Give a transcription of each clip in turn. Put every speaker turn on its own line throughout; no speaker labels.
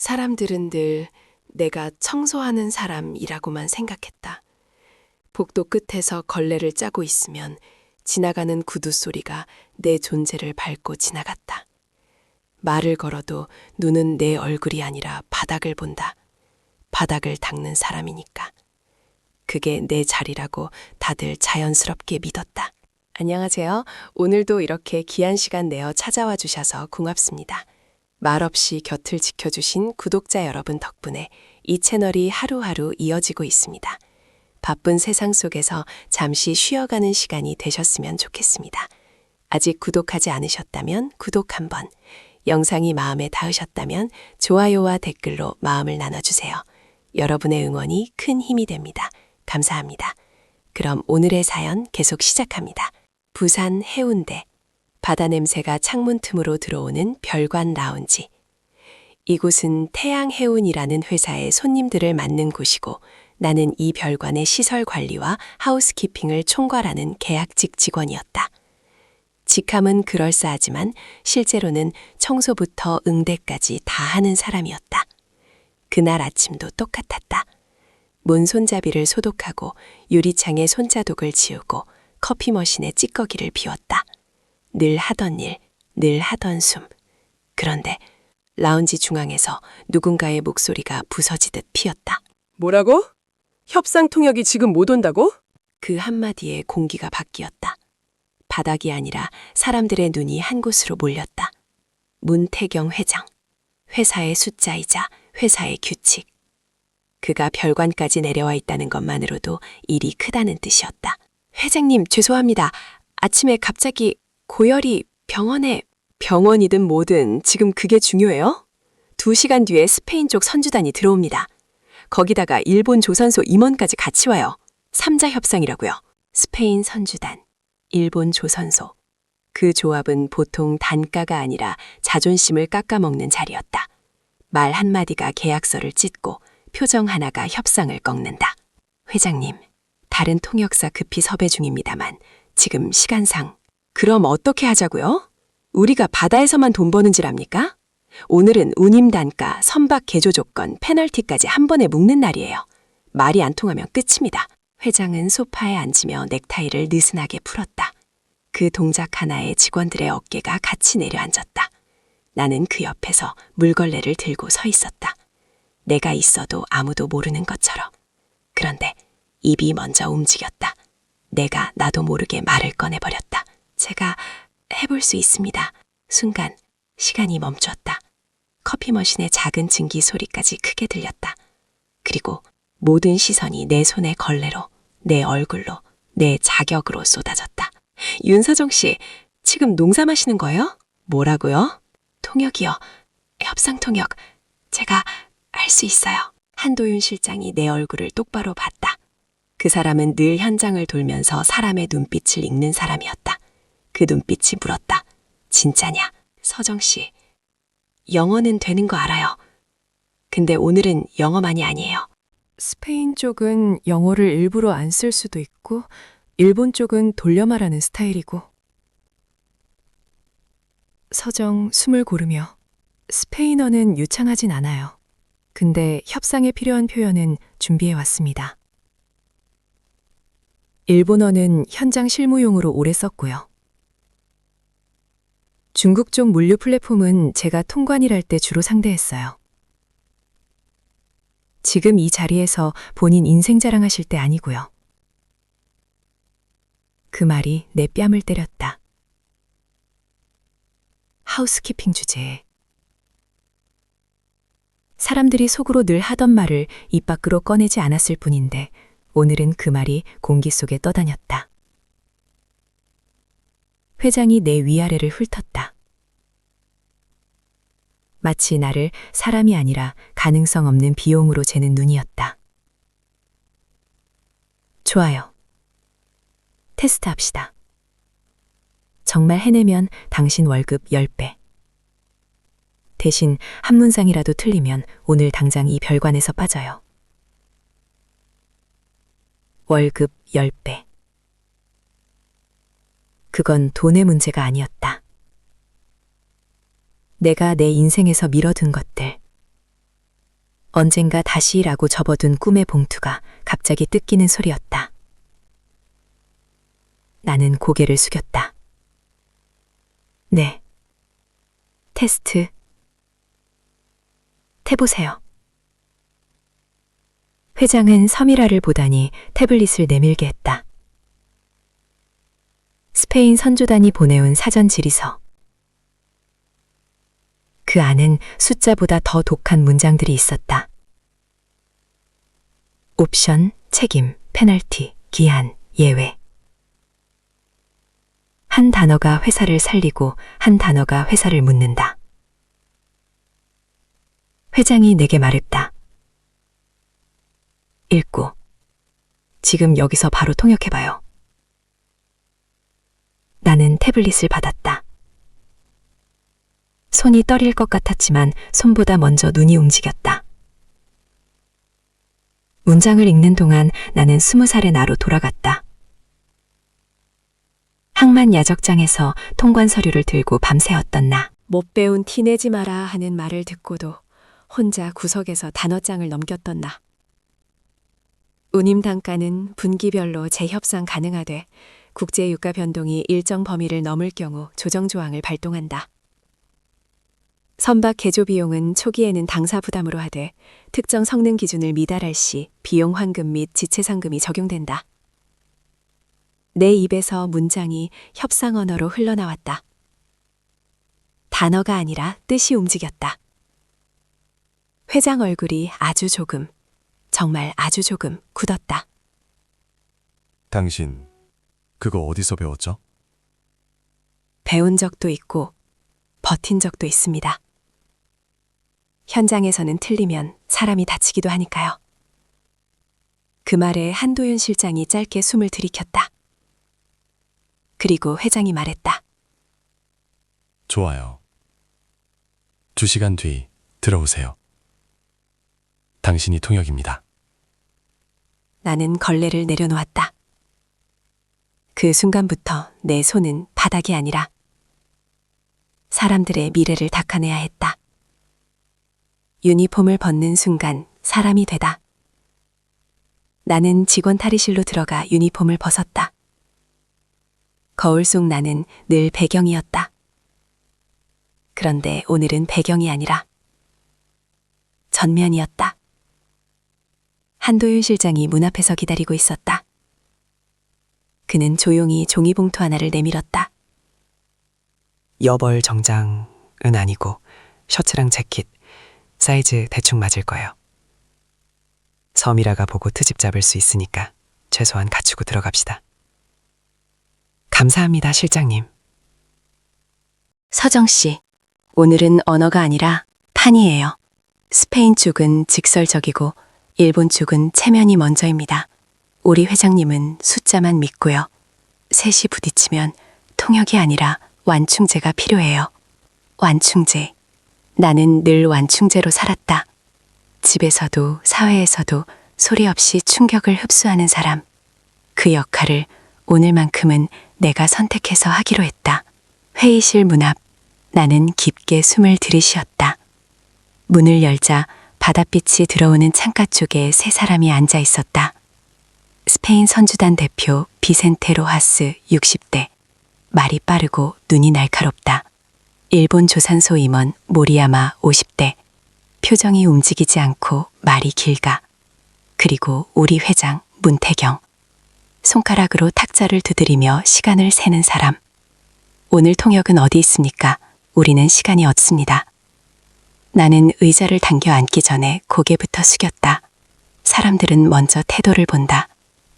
사람들은 늘 내가 청소하는 사람이라고만 생각했다. 복도 끝에서 걸레를 짜고 있으면 지나가는 구두 소리가 내 존재를 밟고 지나갔다. 말을 걸어도 눈은 내 얼굴이 아니라 바닥을 본다. 바닥을 닦는 사람이니까. 그게 내 자리라고 다들 자연스럽게 믿었다. 안녕하세요. 오늘도 이렇게 귀한 시간 내어 찾아와 주셔서 고맙습니다. 말없이 곁을 지켜주신 구독자 여러분 덕분에 이 채널이 하루하루 이어지고 있습니다. 바쁜 세상 속에서 잠시 쉬어가는 시간이 되셨으면 좋겠습니다. 아직 구독하지 않으셨다면 구독 한번, 영상이 마음에 닿으셨다면 좋아요와 댓글로 마음을 나눠주세요. 여러분의 응원이 큰 힘이 됩니다. 감사합니다. 그럼 오늘의 사연 계속 시작합니다. 부산 해운대. 바다 냄새가 창문 틈으로 들어오는 별관 라운지. 이곳은 태양해운이라는 회사의 손님들을 맞는 곳이고 나는 이 별관의 시설 관리와 하우스키핑을 총괄하는 계약직 직원이었다. 직함은 그럴싸하지만 실제로는 청소부터 응대까지 다 하는 사람이었다. 그날 아침도 똑같았다. 문 손잡이를 소독하고 유리창에 손자독을 지우고 커피 머신에 찌꺼기를 비웠다. 늘 하던 일, 늘 하던 숨. 그런데 라운지 중앙에서 누군가의 목소리가 부서지듯 피었다.
뭐라고? 협상 통역이 지금 못 온다고?
그 한마디에 공기가 바뀌었다. 바닥이 아니라 사람들의 눈이 한 곳으로 몰렸다. 문태경 회장. 회사의 숫자이자 회사의 규칙. 그가 별관까지 내려와 있다는 것만으로도 일이 크다는 뜻이었다. 회장님, 죄송합니다. 아침에 갑자기 고열이 병원이든 뭐든 지금 그게 중요해요? 2시간 뒤에 스페인 쪽 선주단이 들어옵니다. 거기다가 일본 조선소 임원까지 같이 와요. 3자 협상이라고요. 스페인 선주단, 일본 조선소. 그 조합은 보통 단가가 아니라 자존심을 깎아먹는 자리였다. 말 한마디가 계약서를 찢고 표정 하나가 협상을 꺾는다. 회장님, 다른 통역사 급히 섭외 중입니다만 지금 시간상. 그럼 어떻게 하자고요? 우리가 바다에서만 돈 버는 줄 압니까? 오늘은 운임 단가, 선박 개조 조건, 페널티까지 한 번에 묶는 날이에요. 말이 안 통하면 끝입니다. 회장은 소파에 앉으며 넥타이를 느슨하게 풀었다. 그 동작 하나에 직원들의 어깨가 같이 내려앉았다. 나는 그 옆에서 물걸레를 들고 서 있었다. 내가 있어도 아무도 모르는 것처럼. 그런데 입이 먼저 움직였다. 내가 나도 모르게 말을 꺼내버렸다. 제가 해볼 수 있습니다. 순간 시간이 멈췄다. 커피 머신의 작은 증기 소리까지 크게 들렸다. 그리고 모든 시선이 내 손의 걸레로, 내 얼굴로, 내 자격으로 쏟아졌다. 윤서정 씨, 지금 농사마시는 거예요? 뭐라고요? 통역이요. 협상 통역. 제가 할 수 있어요. 한도윤 실장이 내 얼굴을 똑바로 봤다. 그 사람은 늘 현장을 돌면서 사람의 눈빛을 읽는 사람이었다. 그 눈빛이 물었다. 진짜냐? 서정 씨, 영어는 되는 거 알아요. 근데 오늘은 영어만이 아니에요.
스페인 쪽은 영어를 일부러 안 쓸 수도 있고, 일본 쪽은 돌려 말하는 스타일이고. 서정 숨을 고르며, 스페인어는 유창하진 않아요. 근데 협상에 필요한 표현은 준비해 왔습니다. 일본어는 현장 실무용으로 오래 썼고요. 중국 쪽 물류 플랫폼은 제가 통관일할 때 주로 상대했어요. 지금 이 자리에서 본인 인생 자랑하실 때 아니고요. 그 말이 내 뺨을 때렸다. 하우스키핑 주제에. 사람들이 속으로 늘 하던 말을 입 밖으로 꺼내지 않았을 뿐인데 오늘은 그 말이 공기 속에 떠다녔다. 회장이 내 위아래를 훑었다. 마치 나를 사람이 아니라 가능성 없는 비용으로 재는 눈이었다. 좋아요. 테스트합시다. 정말 해내면 당신 월급 10배. 대신 한 문장이라도 틀리면 오늘 당장 이 별관에서 빠져요. 월급 10배. 그건 돈의 문제가 아니었다. 내가 내 인생에서 밀어둔 것들, 언젠가 다시라고 접어둔 꿈의 봉투가 갑자기 뜯기는 소리였다. 나는 고개를 숙였다. 네. 테스트. 태보세요. 회장은 서미라를 보다니 태블릿을 내밀게 했다. 스페인 선조단이 보내온 사전 지리서. 그 안엔 숫자보다 더 독한 문장들이 있었다. 옵션, 책임, 페널티, 기한, 예외. 한 단어가 회사를 살리고 한 단어가 회사를 묻는다. 회장이 내게 말했다. 읽고. 지금 여기서 바로 통역해봐요. 나는 태블릿을 받았다. 손이 떨릴 것 같았지만 손보다 먼저 눈이 움직였다. 문장을 읽는 동안 나는 20살의 나로 돌아갔다. 항만 야적장에서 통관 서류를 들고 밤새웠던 나.
못 배운 티 내지 마라 하는 말을 듣고도 혼자 구석에서 단어장을 넘겼던 나. 운임 단가는 분기별로 재협상 가능하되 국제 유가 변동이 일정 범위를 넘을 경우 조정 조항을 발동한다. 선박 개조 비용은 초기에는 당사 부담으로 하되 특정 성능 기준을 미달할 시 비용 환급 및 지체 상금이 적용된다. 내 입에서 문장이 협상 언어로 흘러나왔다. 단어가 아니라 뜻이 움직였다. 회장 얼굴이 아주 조금, 정말 아주 조금 굳었다.
당신, 그거 어디서 배웠죠?
배운 적도 있고 버틴 적도 있습니다. 현장에서는 틀리면 사람이 다치기도 하니까요. 그 말에 한도윤 실장이 짧게 숨을 들이켰다. 그리고 회장이 말했다.
좋아요. 2시간 뒤 들어오세요. 당신이 통역입니다.
나는 걸레를 내려놓았다. 그 순간부터 내 손은 바닥이 아니라 사람들의 미래를 닦아내야 했다. 유니폼을 벗는 순간 사람이 되다. 나는 직원 탈의실로 들어가 유니폼을 벗었다. 거울 속 나는 늘 배경이었다. 그런데 오늘은 배경이 아니라 전면이었다. 한도윤 실장이 문 앞에서 기다리고 있었다. 그는 조용히 종이봉투 하나를 내밀었다.
여벌 정장은 아니고 셔츠랑 재킷, 사이즈 대충 맞을 거예요. 서미라가 보고 트집 잡을 수 있으니까 최소한 갖추고 들어갑시다. 감사합니다, 실장님.
서정 씨, 오늘은 언어가 아니라 판이에요. 스페인 쪽은 직설적이고 일본 쪽은 체면이 먼저입니다. 우리 회장님은 숫자만 믿고요. 셋이 부딪히면 통역이 아니라 완충제가 필요해요. 완충제. 나는 늘 완충제로 살았다. 집에서도 사회에서도 소리 없이 충격을 흡수하는 사람. 그 역할을 오늘만큼은 내가 선택해서 하기로 했다. 회의실 문 앞, 나는 깊게 숨을 들이쉬었다. 문을 열자 바닷빛이 들어오는 창가 쪽에 세 사람이 앉아 있었다. 스페인 선주단 대표 비센테 로하스 60대. 말이 빠르고 눈이 날카롭다. 일본 조산소 임원 모리야마 50대. 표정이 움직이지 않고 말이 길가. 그리고 우리 회장 문태경. 손가락으로 탁자를 두드리며 시간을 세는 사람. 오늘 통역은 어디 있습니까? 우리는 시간이 없습니다. 나는 의자를 당겨 앉기 전에 고개부터 숙였다. 사람들은 먼저 태도를 본다.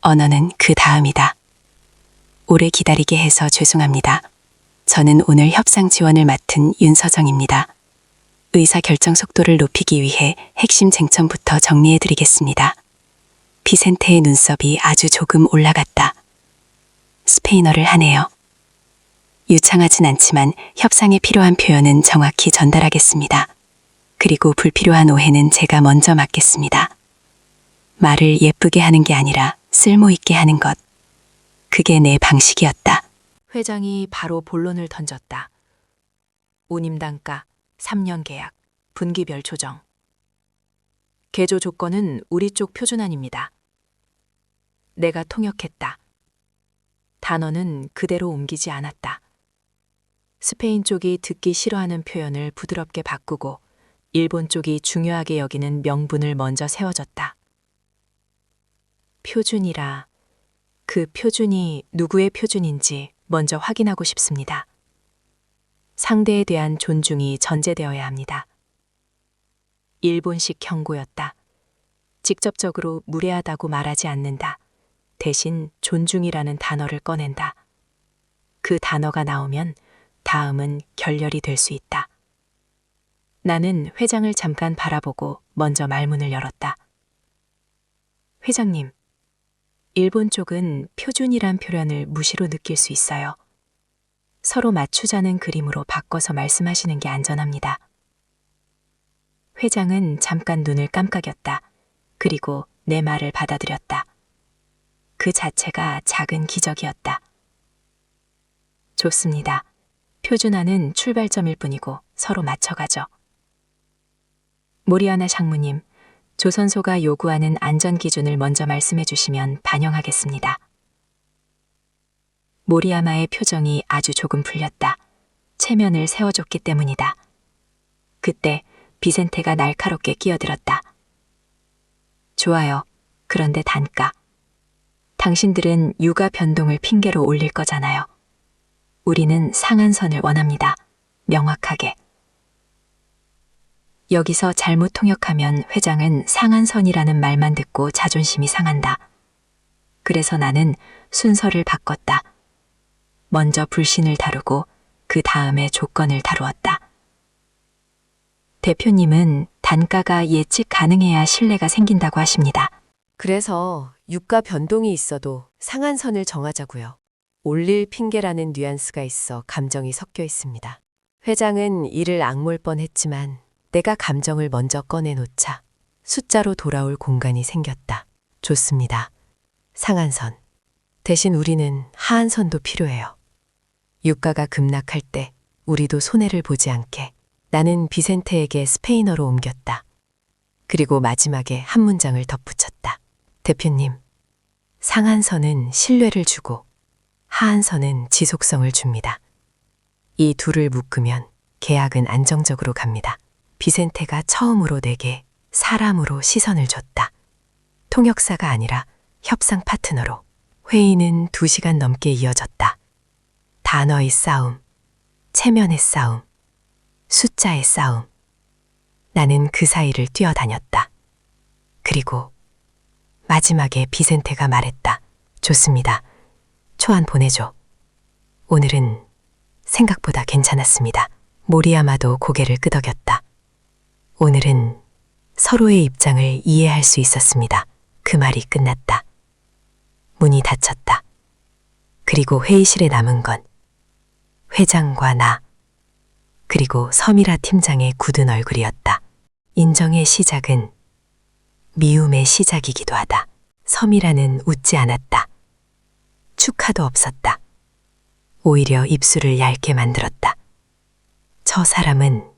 언어는 그 다음이다. 오래 기다리게 해서 죄송합니다. 저는 오늘 협상 지원을 맡은 윤서정입니다. 의사결정 속도를 높이기 위해 핵심 쟁점부터 정리해드리겠습니다. 비센테의 눈썹이 아주 조금 올라갔다. 스페인어를 하네요. 유창하진 않지만 협상에 필요한 표현은 정확히 전달하겠습니다. 그리고 불필요한 오해는 제가 먼저 막겠습니다. 말을 예쁘게 하는 게 아니라 쓸모있게 하는 것. 그게 내 방식이었다.
회장이 바로 본론을 던졌다. 운임 단가, 3년 계약, 분기별 조정. 개조 조건은 우리 쪽 표준안입니다. 내가 통역했다. 단어는 그대로 옮기지 않았다. 스페인 쪽이 듣기 싫어하는 표현을 부드럽게 바꾸고 일본 쪽이 중요하게 여기는 명분을 먼저 세워줬다. 표준이라 그 표준이 누구의 표준인지 먼저 확인하고 싶습니다. 상대에 대한 존중이 전제되어야 합니다. 일본식 경고였다. 직접적으로 무례하다고 말하지 않는다. 대신 존중이라는 단어를 꺼낸다. 그 단어가 나오면 다음은 결렬이 될 수 있다. 나는 회장을 잠깐 바라보고 먼저 말문을 열었다. 회장님, 일본 쪽은 표준이란 표현을 무시로 느낄 수 있어요. 서로 맞추자는 그림으로 바꿔서 말씀하시는 게 안전합니다. 회장은 잠깐 눈을 깜빡였다. 그리고 내 말을 받아들였다. 그 자체가 작은 기적이었다. 좋습니다. 표준화는 출발점일 뿐이고 서로 맞춰가죠. 모리아나 상무님, 조선소가 요구하는 안전기준을 먼저 말씀해 주시면 반영하겠습니다. 모리아마의 표정이 아주 조금 풀렸다. 체면을 세워줬기 때문이다. 그때 비센테가 날카롭게 끼어들었다. 좋아요. 그런데 단가. 당신들은 육아 변동을 핑계로 올릴 거잖아요. 우리는 상한선을 원합니다. 명확하게. 여기서 잘못 통역하면 회장은 상한선이라는 말만 듣고 자존심이 상한다. 그래서 나는 순서를 바꿨다. 먼저 불신을 다루고 그 다음에 조건을 다루었다. 대표님은 단가가 예측 가능해야 신뢰가 생긴다고 하십니다.
그래서 유가 변동이 있어도 상한선을 정하자고요. 올릴 핑계라는 뉘앙스가 있어 감정이 섞여 있습니다. 회장은 이를 악물 뻔했지만 내가 감정을 먼저 꺼내놓자 숫자로 돌아올 공간이 생겼다. 좋습니다. 상한선. 대신 우리는 하한선도 필요해요. 유가가 급락할 때 우리도 손해를 보지 않게 나는 비센테에게 스페인어로 옮겼다. 그리고 마지막에 한 문장을 덧붙였다. 대표님, 상한선은 신뢰를 주고 하한선은 지속성을 줍니다. 이 둘을 묶으면 계약은 안정적으로 갑니다. 비센테가 처음으로 내게 사람으로 시선을 줬다. 통역사가 아니라 협상 파트너로. 회의는 2시간 넘게 이어졌다. 단어의 싸움, 체면의 싸움, 숫자의 싸움. 나는 그 사이를 뛰어다녔다. 그리고 마지막에 비센테가 말했다. 좋습니다. 초안 보내줘. 오늘은 생각보다 괜찮았습니다. 모리야마도 고개를 끄덕였다. 오늘은 서로의 입장을 이해할 수 있었습니다. 그 말이 끝났다. 문이 닫혔다. 그리고 회의실에 남은 건 회장과 나, 그리고 서미라 팀장의 굳은 얼굴이었다. 인정의 시작은 미움의 시작이기도 하다. 서미라는 웃지 않았다. 축하도 없었다. 오히려 입술을 얇게 만들었다. 저 사람은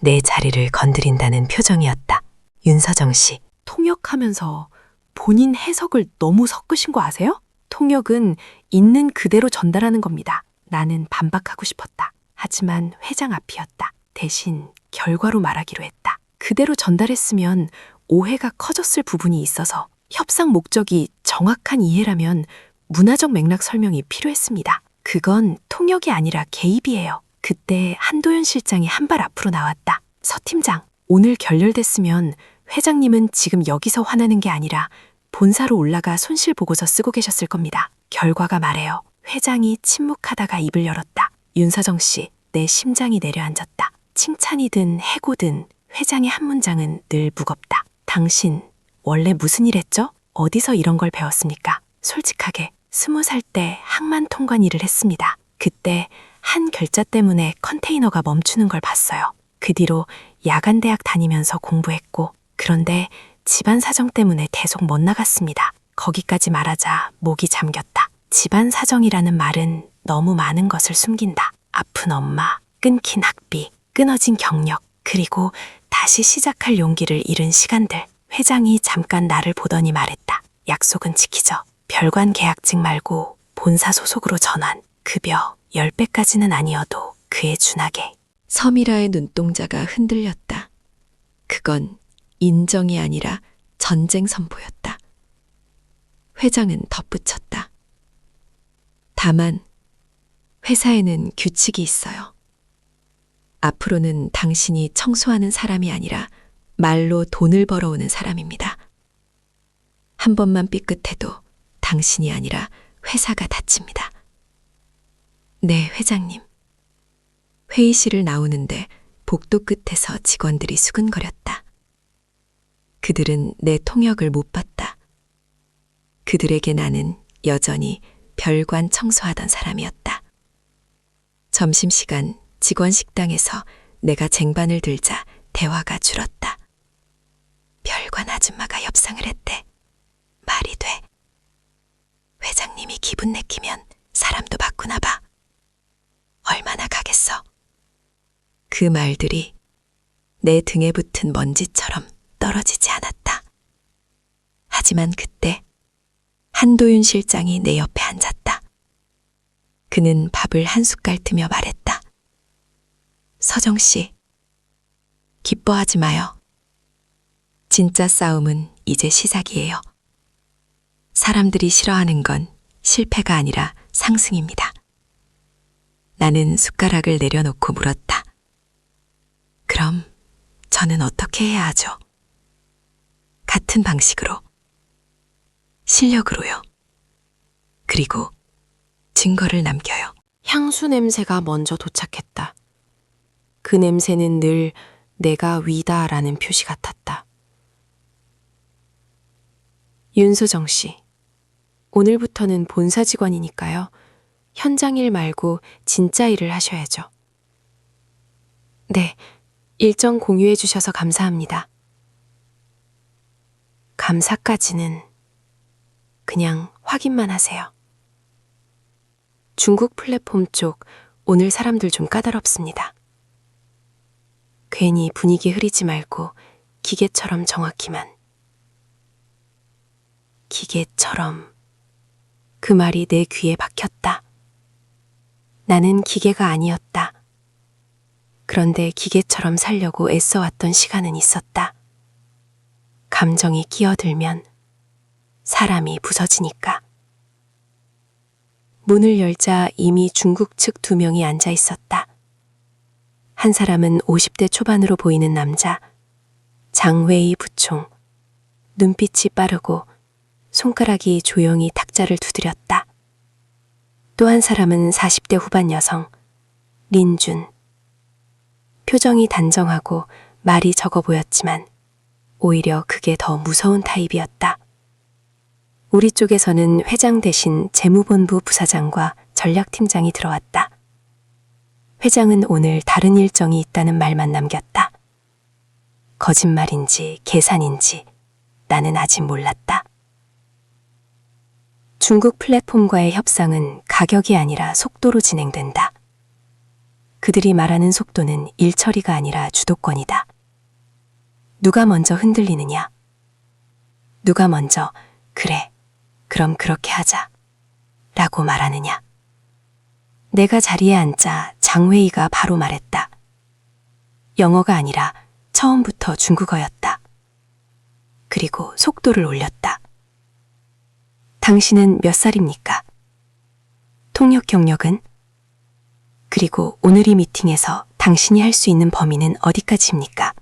내 자리를 건드린다는 표정이었다. 윤서정 씨.
통역하면서 본인 해석을 너무 섞으신 거 아세요? 통역은 있는 그대로 전달하는 겁니다. 나는 반박하고 싶었다. 하지만 회장 앞이었다. 대신 결과로 말하기로 했다. 그대로 전달했으면 오해가 커졌을 부분이 있어서 협상 목적이 정확한 이해라면 문화적 맥락 설명이 필요했습니다. 그건 통역이 아니라 개입이에요. 그때 한도현 실장이 한 발 앞으로 나왔다. 서 팀장, 오늘 결렬됐으면 회장님은 지금 여기서 화나는 게 아니라 본사로 올라가 손실 보고서 쓰고 계셨을 겁니다. 결과가 말해요. 회장이 침묵하다가 입을 열었다. 윤서정 씨, 내 심장이 내려앉았다. 칭찬이든 해고든 회장의 한 문장은 늘 무겁다. 당신 원래 무슨 일 했죠? 어디서 이런 걸 배웠습니까? 솔직하게 20살 때 항만 통관 일을 했습니다. 그때 한 결자 때문에 컨테이너가 멈추는 걸 봤어요. 그 뒤로 야간대학 다니면서 공부했고, 그런데 집안 사정 때문에 계속 못 나갔습니다. 거기까지 말하자 목이 잠겼다. 집안 사정이라는 말은 너무 많은 것을 숨긴다. 아픈 엄마, 끊긴 학비, 끊어진 경력, 그리고 다시 시작할 용기를 잃은 시간들. 회장이 잠깐 나를 보더니 말했다. 약속은 지키죠. 별관 계약직 말고 본사 소속으로 전환. 급여 10배까지는 아니어도 그에 준하게.
서미라의 눈동자가 흔들렸다. 그건 인정이 아니라 전쟁 선포였다. 회장은 덧붙였다. 다만 회사에는 규칙이 있어요. 앞으로는 당신이 청소하는 사람이 아니라 말로 돈을 벌어오는 사람입니다. 한 번만 삐끗해도 당신이 아니라 회사가 다칩니다. 네, 회장님. 회의실을 나오는데 복도 끝에서 직원들이 수근거렸다. 그들은 내 통역을 못 봤다. 그들에게 나는 여전히 별관 청소하던 사람이었다. 점심시간 직원 식당에서 내가 쟁반을 들자 대화가 줄었다. 별관 아줌마가 협상을 했대. 말이 돼. 회장님이 기분 내키면 사람도 바꾸나 봐. 얼마나 가겠어? 그 말들이 내 등에 붙은 먼지처럼 떨어지지 않았다. 하지만 그때 한도윤 실장이 내 옆에 앉았다. 그는 밥을 한 숟갈 뜨며 말했다. 서정 씨, 기뻐하지 마요. 진짜 싸움은 이제 시작이에요. 사람들이 싫어하는 건 실패가 아니라 상승입니다. 나는 숟가락을 내려놓고 물었다. 그럼 저는 어떻게 해야 하죠? 같은 방식으로. 실력으로요. 그리고 증거를 남겨요.
향수 냄새가 먼저 도착했다. 그 냄새는 늘 내가 위다라는 표시 같았다. 윤소정 씨, 오늘부터는 본사 직원이니까요. 현장 일 말고 진짜 일을 하셔야죠. 네, 일정 공유해 주셔서 감사합니다. 감사까지는 그냥 확인만 하세요. 중국 플랫폼 쪽 오늘 사람들 좀 까다롭습니다. 괜히 분위기 흐리지 말고 기계처럼 정확히만. 기계처럼. 그 말이 내 귀에 박혔다. 나는 기계가 아니었다. 그런데 기계처럼 살려고 애써왔던 시간은 있었다. 감정이 끼어들면 사람이 부서지니까. 문을 열자 이미 중국 측 2명이 앉아 있었다. 한 사람은 50대 초반으로 보이는 남자, 장회의 부총. 눈빛이 빠르고 손가락이 조용히 탁자를 두드렸다. 또 한 사람은 40대 후반 여성, 린준. 표정이 단정하고 말이 적어 보였지만 오히려 그게 더 무서운 타입이었다. 우리 쪽에서는 회장 대신 재무본부 부사장과 전략팀장이 들어왔다. 회장은 오늘 다른 일정이 있다는 말만 남겼다. 거짓말인지 계산인지 나는 아직 몰랐다. 중국 플랫폼과의 협상은 가격이 아니라 속도로 진행된다. 그들이 말하는 속도는 일처리가 아니라 주도권이다. 누가 먼저 흔들리느냐? 누가 먼저 그래, 그럼 그렇게 하자 라고 말하느냐? 내가 자리에 앉자 장회의가 바로 말했다. 영어가 아니라 처음부터 중국어였다. 그리고 속도를 올렸다. 당신은 몇 살입니까? 통역 경력은? 그리고 오늘 이 미팅에서 당신이 할 수 있는 범위는 어디까지입니까?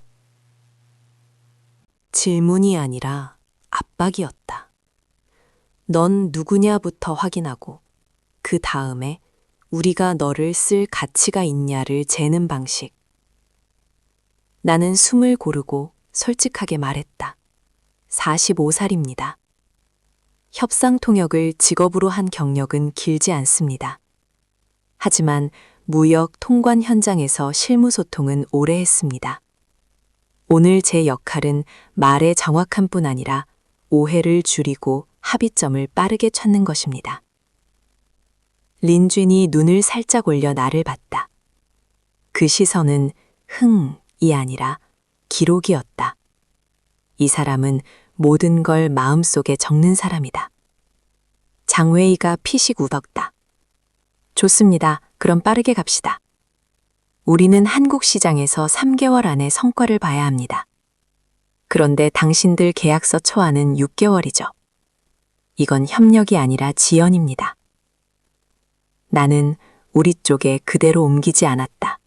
질문이 아니라 압박이었다. 넌 누구냐부터 확인하고 그 다음에 우리가 너를 쓸 가치가 있냐를 재는 방식. 나는 숨을 고르고 솔직하게 말했다. 45살입니다. 협상 통역을 직업으로 한 경력은 길지 않습니다. 하지만 무역 통관 현장에서 실무 소통은 오래 했습니다. 오늘 제 역할은 말의 정확함 뿐 아니라 오해를 줄이고 합의점을 빠르게 찾는 것입니다. 린쥔이 눈을 살짝 올려 나를 봤다. 그 시선은 흥이 아니라 기록이었다.
이 사람은 모든 걸 마음속에 적는 사람이다. 장웨이가 피식 웃었다. 좋습니다. 그럼 빠르게 갑시다. 우리는 한국 시장에서 3개월 안에 성과를 봐야 합니다. 그런데 당신들 계약서 초안은 6개월이죠. 이건 협력이 아니라 지연입니다. 나는 우리 쪽에 그대로 옮기지 않았다.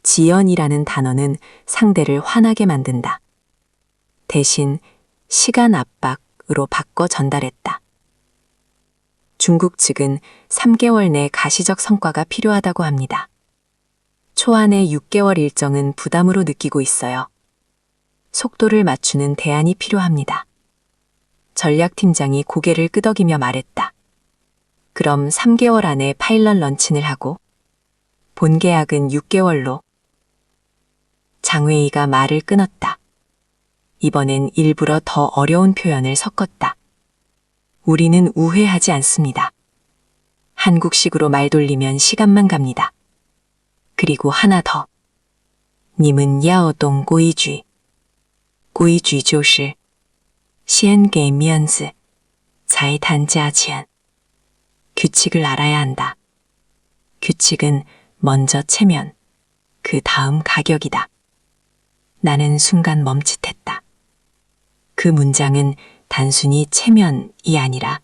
지연이라는 단어는 상대를 화나게 만든다. 대신 시간 압박으로 바꿔 전달했다. 중국 측은 3개월 내 가시적 성과가 필요하다고 합니다. 초안의 6개월 일정은 부담으로 느끼고 있어요. 속도를 맞추는 대안이 필요합니다. 전략팀장이 고개를 끄덕이며 말했다. 그럼 3개월 안에 파일럿 런칭을 하고 본 계약은 6개월로. 장회의가 말을 끊었다. 이번엔 일부러 더 어려운 표현을 섞었다. 우리는 우회하지 않습니다. 한국식으로 말 돌리면 시간만 갑니다. 그리고 하나 더. 님은 야오동规矩. 规矩就是先给面子才谈价钱. 규칙을 알아야 한다. 규칙은 먼저 체면, 그 다음 가격이다. 나는 순간 멈칫했다. 그 문장은 단순히 체면이 아니라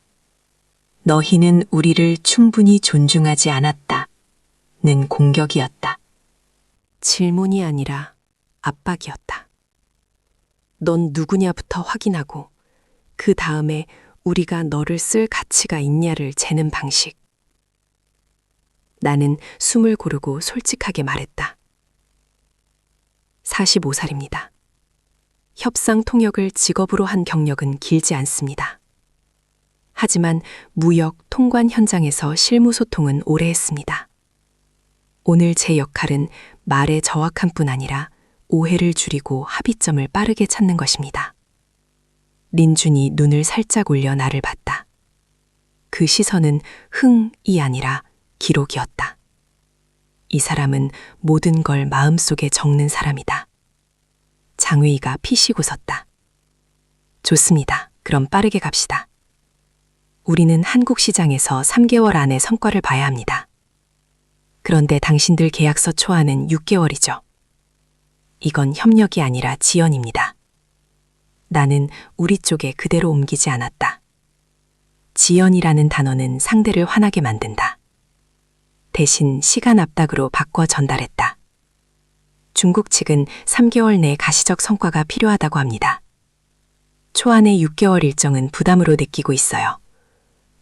너희는 우리를 충분히 존중하지 않았다는 공격이었다.
질문이 아니라 압박이었다. 넌 누구냐부터 확인하고 그 다음에 우리가 너를 쓸 가치가 있냐를 재는 방식. 나는 숨을 고르고 솔직하게 말했다. 45살입니다. 협상 통역을 직업으로 한 경력은 길지 않습니다. 하지만 무역 통관 현장에서 실무 소통은 오래 했습니다. 오늘 제 역할은 말의 정확함 뿐 아니라 오해를 줄이고 합의점을 빠르게 찾는 것입니다. 린준이 눈을 살짝 올려 나를 봤다. 그 시선은 흥이 아니라 기록이었다. 이 사람은 모든 걸 마음속에 적는 사람이다. 장의가 피식 웃었다. 좋습니다. 그럼 빠르게 갑시다. 우리는 한국 시장에서 3개월 안에 성과를 봐야 합니다. 그런데 당신들 계약서 초안은 6개월이죠. 이건 협력이 아니라 지연입니다. 나는 우리 쪽에 그대로 옮기지 않았다. 지연이라는 단어는 상대를 화나게 만든다. 대신 시간 압박으로 바꿔 전달했다. 중국 측은 3개월 내 가시적 성과가 필요하다고 합니다. 초안의 6개월 일정은 부담으로 느끼고 있어요.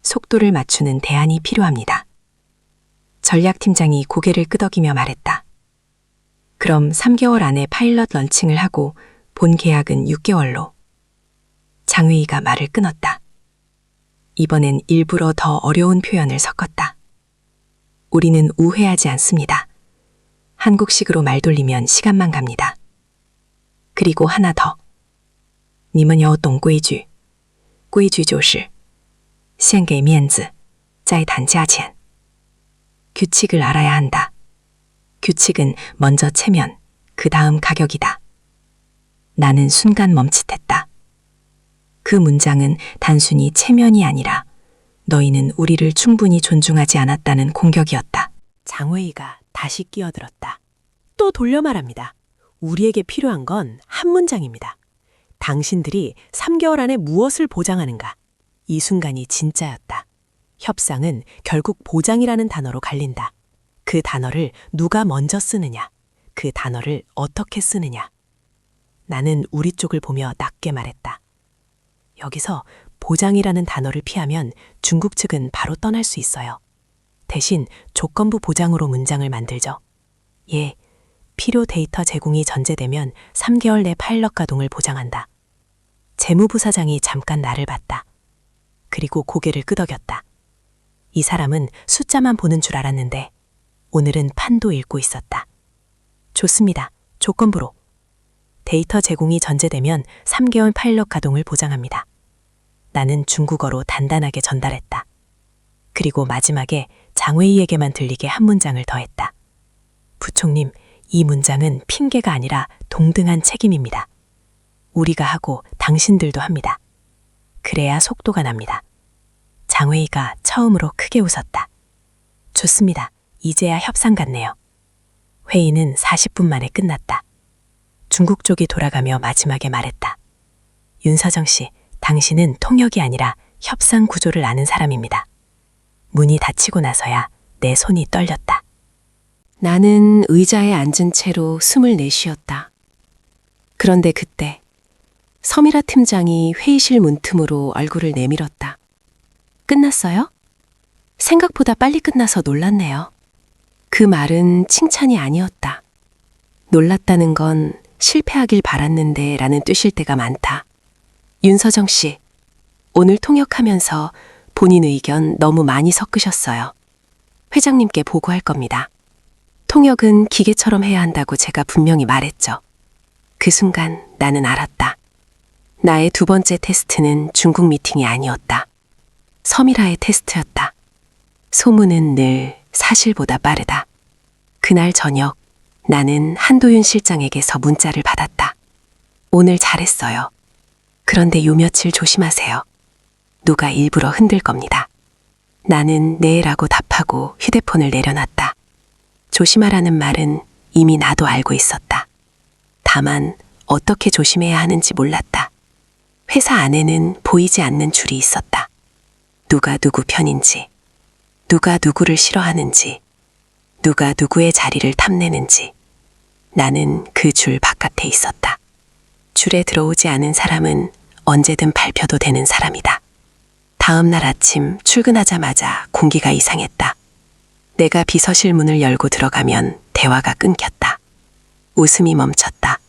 속도를 맞추는 대안이 필요합니다. 전략팀장이 고개를 끄덕이며 말했다. 그럼 3개월 안에 파일럿 런칭을 하고 본 계약은 6개월로. 장의가 말을 끊었다. 이번엔 일부러 더 어려운 표현을 섞었다. 우리는 우회하지 않습니다. 한국식으로 말 돌리면 시간만 갑니다. 그리고 하나 더. 你们要懂规矩. 规矩就是先给面子再谈价钱. 규칙을 알아야 한다. 규칙은 먼저 체면, 그 다음 가격이다. 나는 순간 멈칫했다. 그 문장은 단순히 체면이 아니라 너희는 우리를 충분히 존중하지 않았다는 공격이었다. 장회의가 다시 끼어들었다. 또 돌려 말합니다. 우리에게 필요한 건 한 문장입니다. 당신들이 3개월 안에 무엇을 보장하는가? 이 순간이 진짜였다. 협상은 결국 보장이라는 단어로 갈린다. 그 단어를 누가 먼저 쓰느냐, 그 단어를 어떻게 쓰느냐. 나는 우리 쪽을 보며 낮게 말했다. 여기서 보장이라는 단어를 피하면 중국 측은 바로 떠날 수 있어요. 대신 조건부 보장으로 문장을 만들죠. 예, 필요 데이터 제공이 전제되면 3개월 내 파일럿 가동을 보장한다. 재무부 사장이 잠깐 나를 봤다. 그리고 고개를 끄덕였다. 이 사람은 숫자만 보는 줄 알았는데 오늘은 판도 읽고 있었다. 좋습니다. 조건부로. 데이터 제공이 전제되면 3개월 파일럿 가동을 보장합니다. 나는 중국어로 단단하게 전달했다. 그리고 마지막에 장회의에게만 들리게 한 문장을 더했다. 부총님, 이 문장은 핑계가 아니라 동등한 책임입니다.
우리가 하고 당신들도 합니다. 그래야 속도가 납니다. 장회의가 처음으로 크게 웃었다. 좋습니다. 이제야 협상 같네요. 회의는 40분 만에 끝났다. 중국 쪽이 돌아가며 마지막에 말했다. 윤서정 씨, 당신은 통역이 아니라 협상 구조를 아는 사람입니다. 문이 닫히고 나서야 내 손이 떨렸다.
나는 의자에 앉은 채로 숨을 내쉬었다. 그런데 그때 서미라 팀장이 회의실 문틈으로 얼굴을 내밀었다. 끝났어요? 생각보다 빨리 끝나서 놀랐네요. 그 말은 칭찬이 아니었다. 놀랐다는 건 실패하길 바랐는데 라는 뜻일 때가 많다. 윤서정 씨, 오늘 통역하면서 본인 의견 너무 많이 섞으셨어요. 회장님께 보고할 겁니다. 통역은 기계처럼 해야 한다고 제가 분명히 말했죠. 그 순간 나는 알았다. 나의 두 번째 테스트는 중국 미팅이 아니었다. 서미라의 테스트였다. 소문은 늘 사실보다 빠르다. 그날 저녁 나는 한도윤 실장에게서 문자를 받았다. 오늘 잘했어요. 그런데 요 며칠 조심하세요. 누가 일부러 흔들 겁니다. 나는 네라고 답하고 휴대폰을 내려놨다. 조심하라는 말은 이미 나도 알고 있었다. 다만 어떻게 조심해야 하는지 몰랐다. 회사 안에는 보이지 않는 줄이 있었다. 누가 누구 편인지, 누가 누구를 싫어하는지, 누가 누구의 자리를 탐내는지. 나는 그 줄 바깥에 있었다. 줄에 들어오지 않은 사람은 언제든 발표도 되는 사람이다. 다음 날 아침 출근하자마자 공기가 이상했다. 내가 비서실 문을 열고 들어가면 대화가 끊겼다. 웃음이 멈췄다.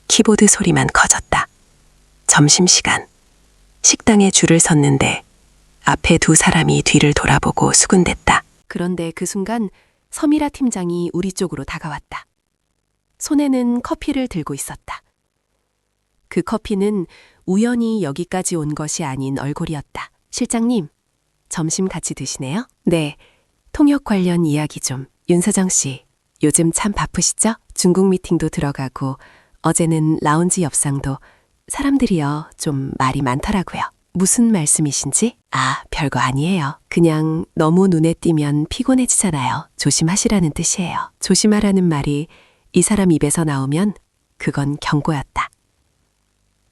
키보드 소리만 커졌다. 점심시간. 식당에 줄을 섰는데 앞에 두 사람이 뒤를 돌아보고 수군댔다. 그런데 그 순간 서미라 팀장이 우리 쪽으로 다가왔다. 손에는 커피를 들고 있었다. 그 커피는 우연히 여기까지 온 것이 아닌 얼굴이었다. 실장님, 점심 같이 드시네요? 네, 통역 관련 이야기 좀. 윤서정 씨, 요즘 참 바쁘시죠? 중국 미팅도 들어가고 어제는 라운지 협상도. 사람들이요, 좀 말이 많더라고요. 무슨 말씀이신지? 아, 별거 아니에요. 그냥 너무 눈에 띄면 피곤해지잖아요. 조심하시라는 뜻이에요. 조심하라는 말이 이 사람 입에서 나오면 그건 경고였다.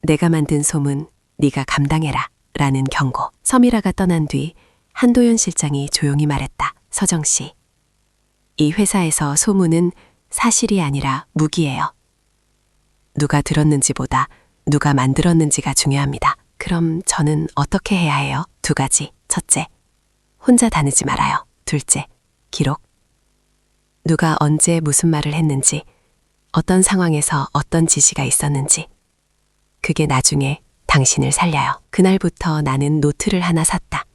내가 만든 소문, 네가 감당해라 라는 경고. 서미라가 떠난 뒤 한도연 실장이 조용히 말했다. 서정 씨, 이 회사에서 소문은 사실이 아니라 무기예요. 누가 들었는지보다 누가 만들었는지가 중요합니다. 그럼 저는 어떻게 해야 해요? 두 가지. 첫째, 혼자 다니지 말아요. 둘째, 기록. 누가 언제 무슨 말을 했는지, 어떤 상황에서 어떤 지시가 있었는지. 그게 나중에 당신을 살려요. 그날부터 나는 노트를 하나 샀다.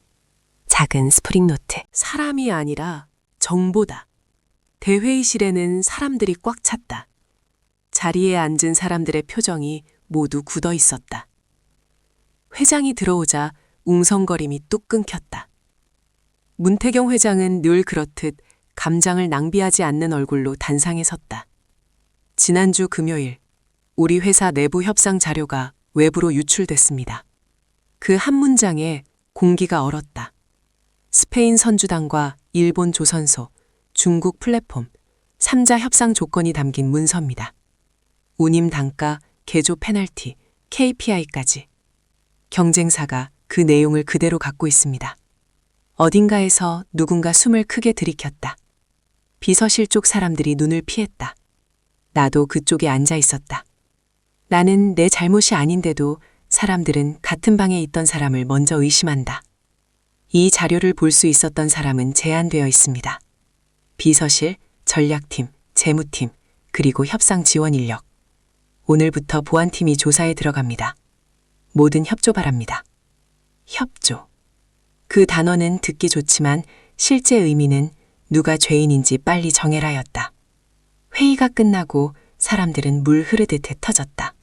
작은 스프링 노트.
사람이 아니라 정보다. 대회의실에는 사람들이 꽉 찼다. 자리에 앉은 사람들의 표정이 모두 굳어 있었다. 회장이 들어오자 웅성거림이 뚝 끊겼다. 문태경 회장은 늘 그렇듯 감장을 낭비하지 않는 얼굴로 단상에 섰다. 지난주 금요일, 우리 회사 내부 협상 자료가 외부로 유출됐습니다. 그 한 문장에 공기가 얼었다. 스페인 선주단과 일본 조선소, 중국 플랫폼, 3자 협상 조건이 담긴 문서입니다. 운임 단가, 개조 페널티, KPI까지. 경쟁사가 그 내용을 그대로 갖고 있습니다. 어딘가에서 누군가 숨을 크게 들이켰다. 비서실 쪽 사람들이 눈을 피했다. 나도 그쪽에 앉아 있었다. 나는 내 잘못이 아닌데도 사람들은 같은 방에 있던 사람을 먼저 의심한다. 이 자료를 볼 수 있었던 사람은 제한되어 있습니다. 비서실, 전략팀, 재무팀, 그리고 협상 지원 인력. 오늘부터 보안팀이 조사에 들어갑니다. 모든 협조 바랍니다. 협조. 그 단어는 듣기 좋지만 실제 의미는 누가 죄인인지 빨리 정해라였다. 회의가 끝나고 사람들은 물 흐르듯 흩어졌다.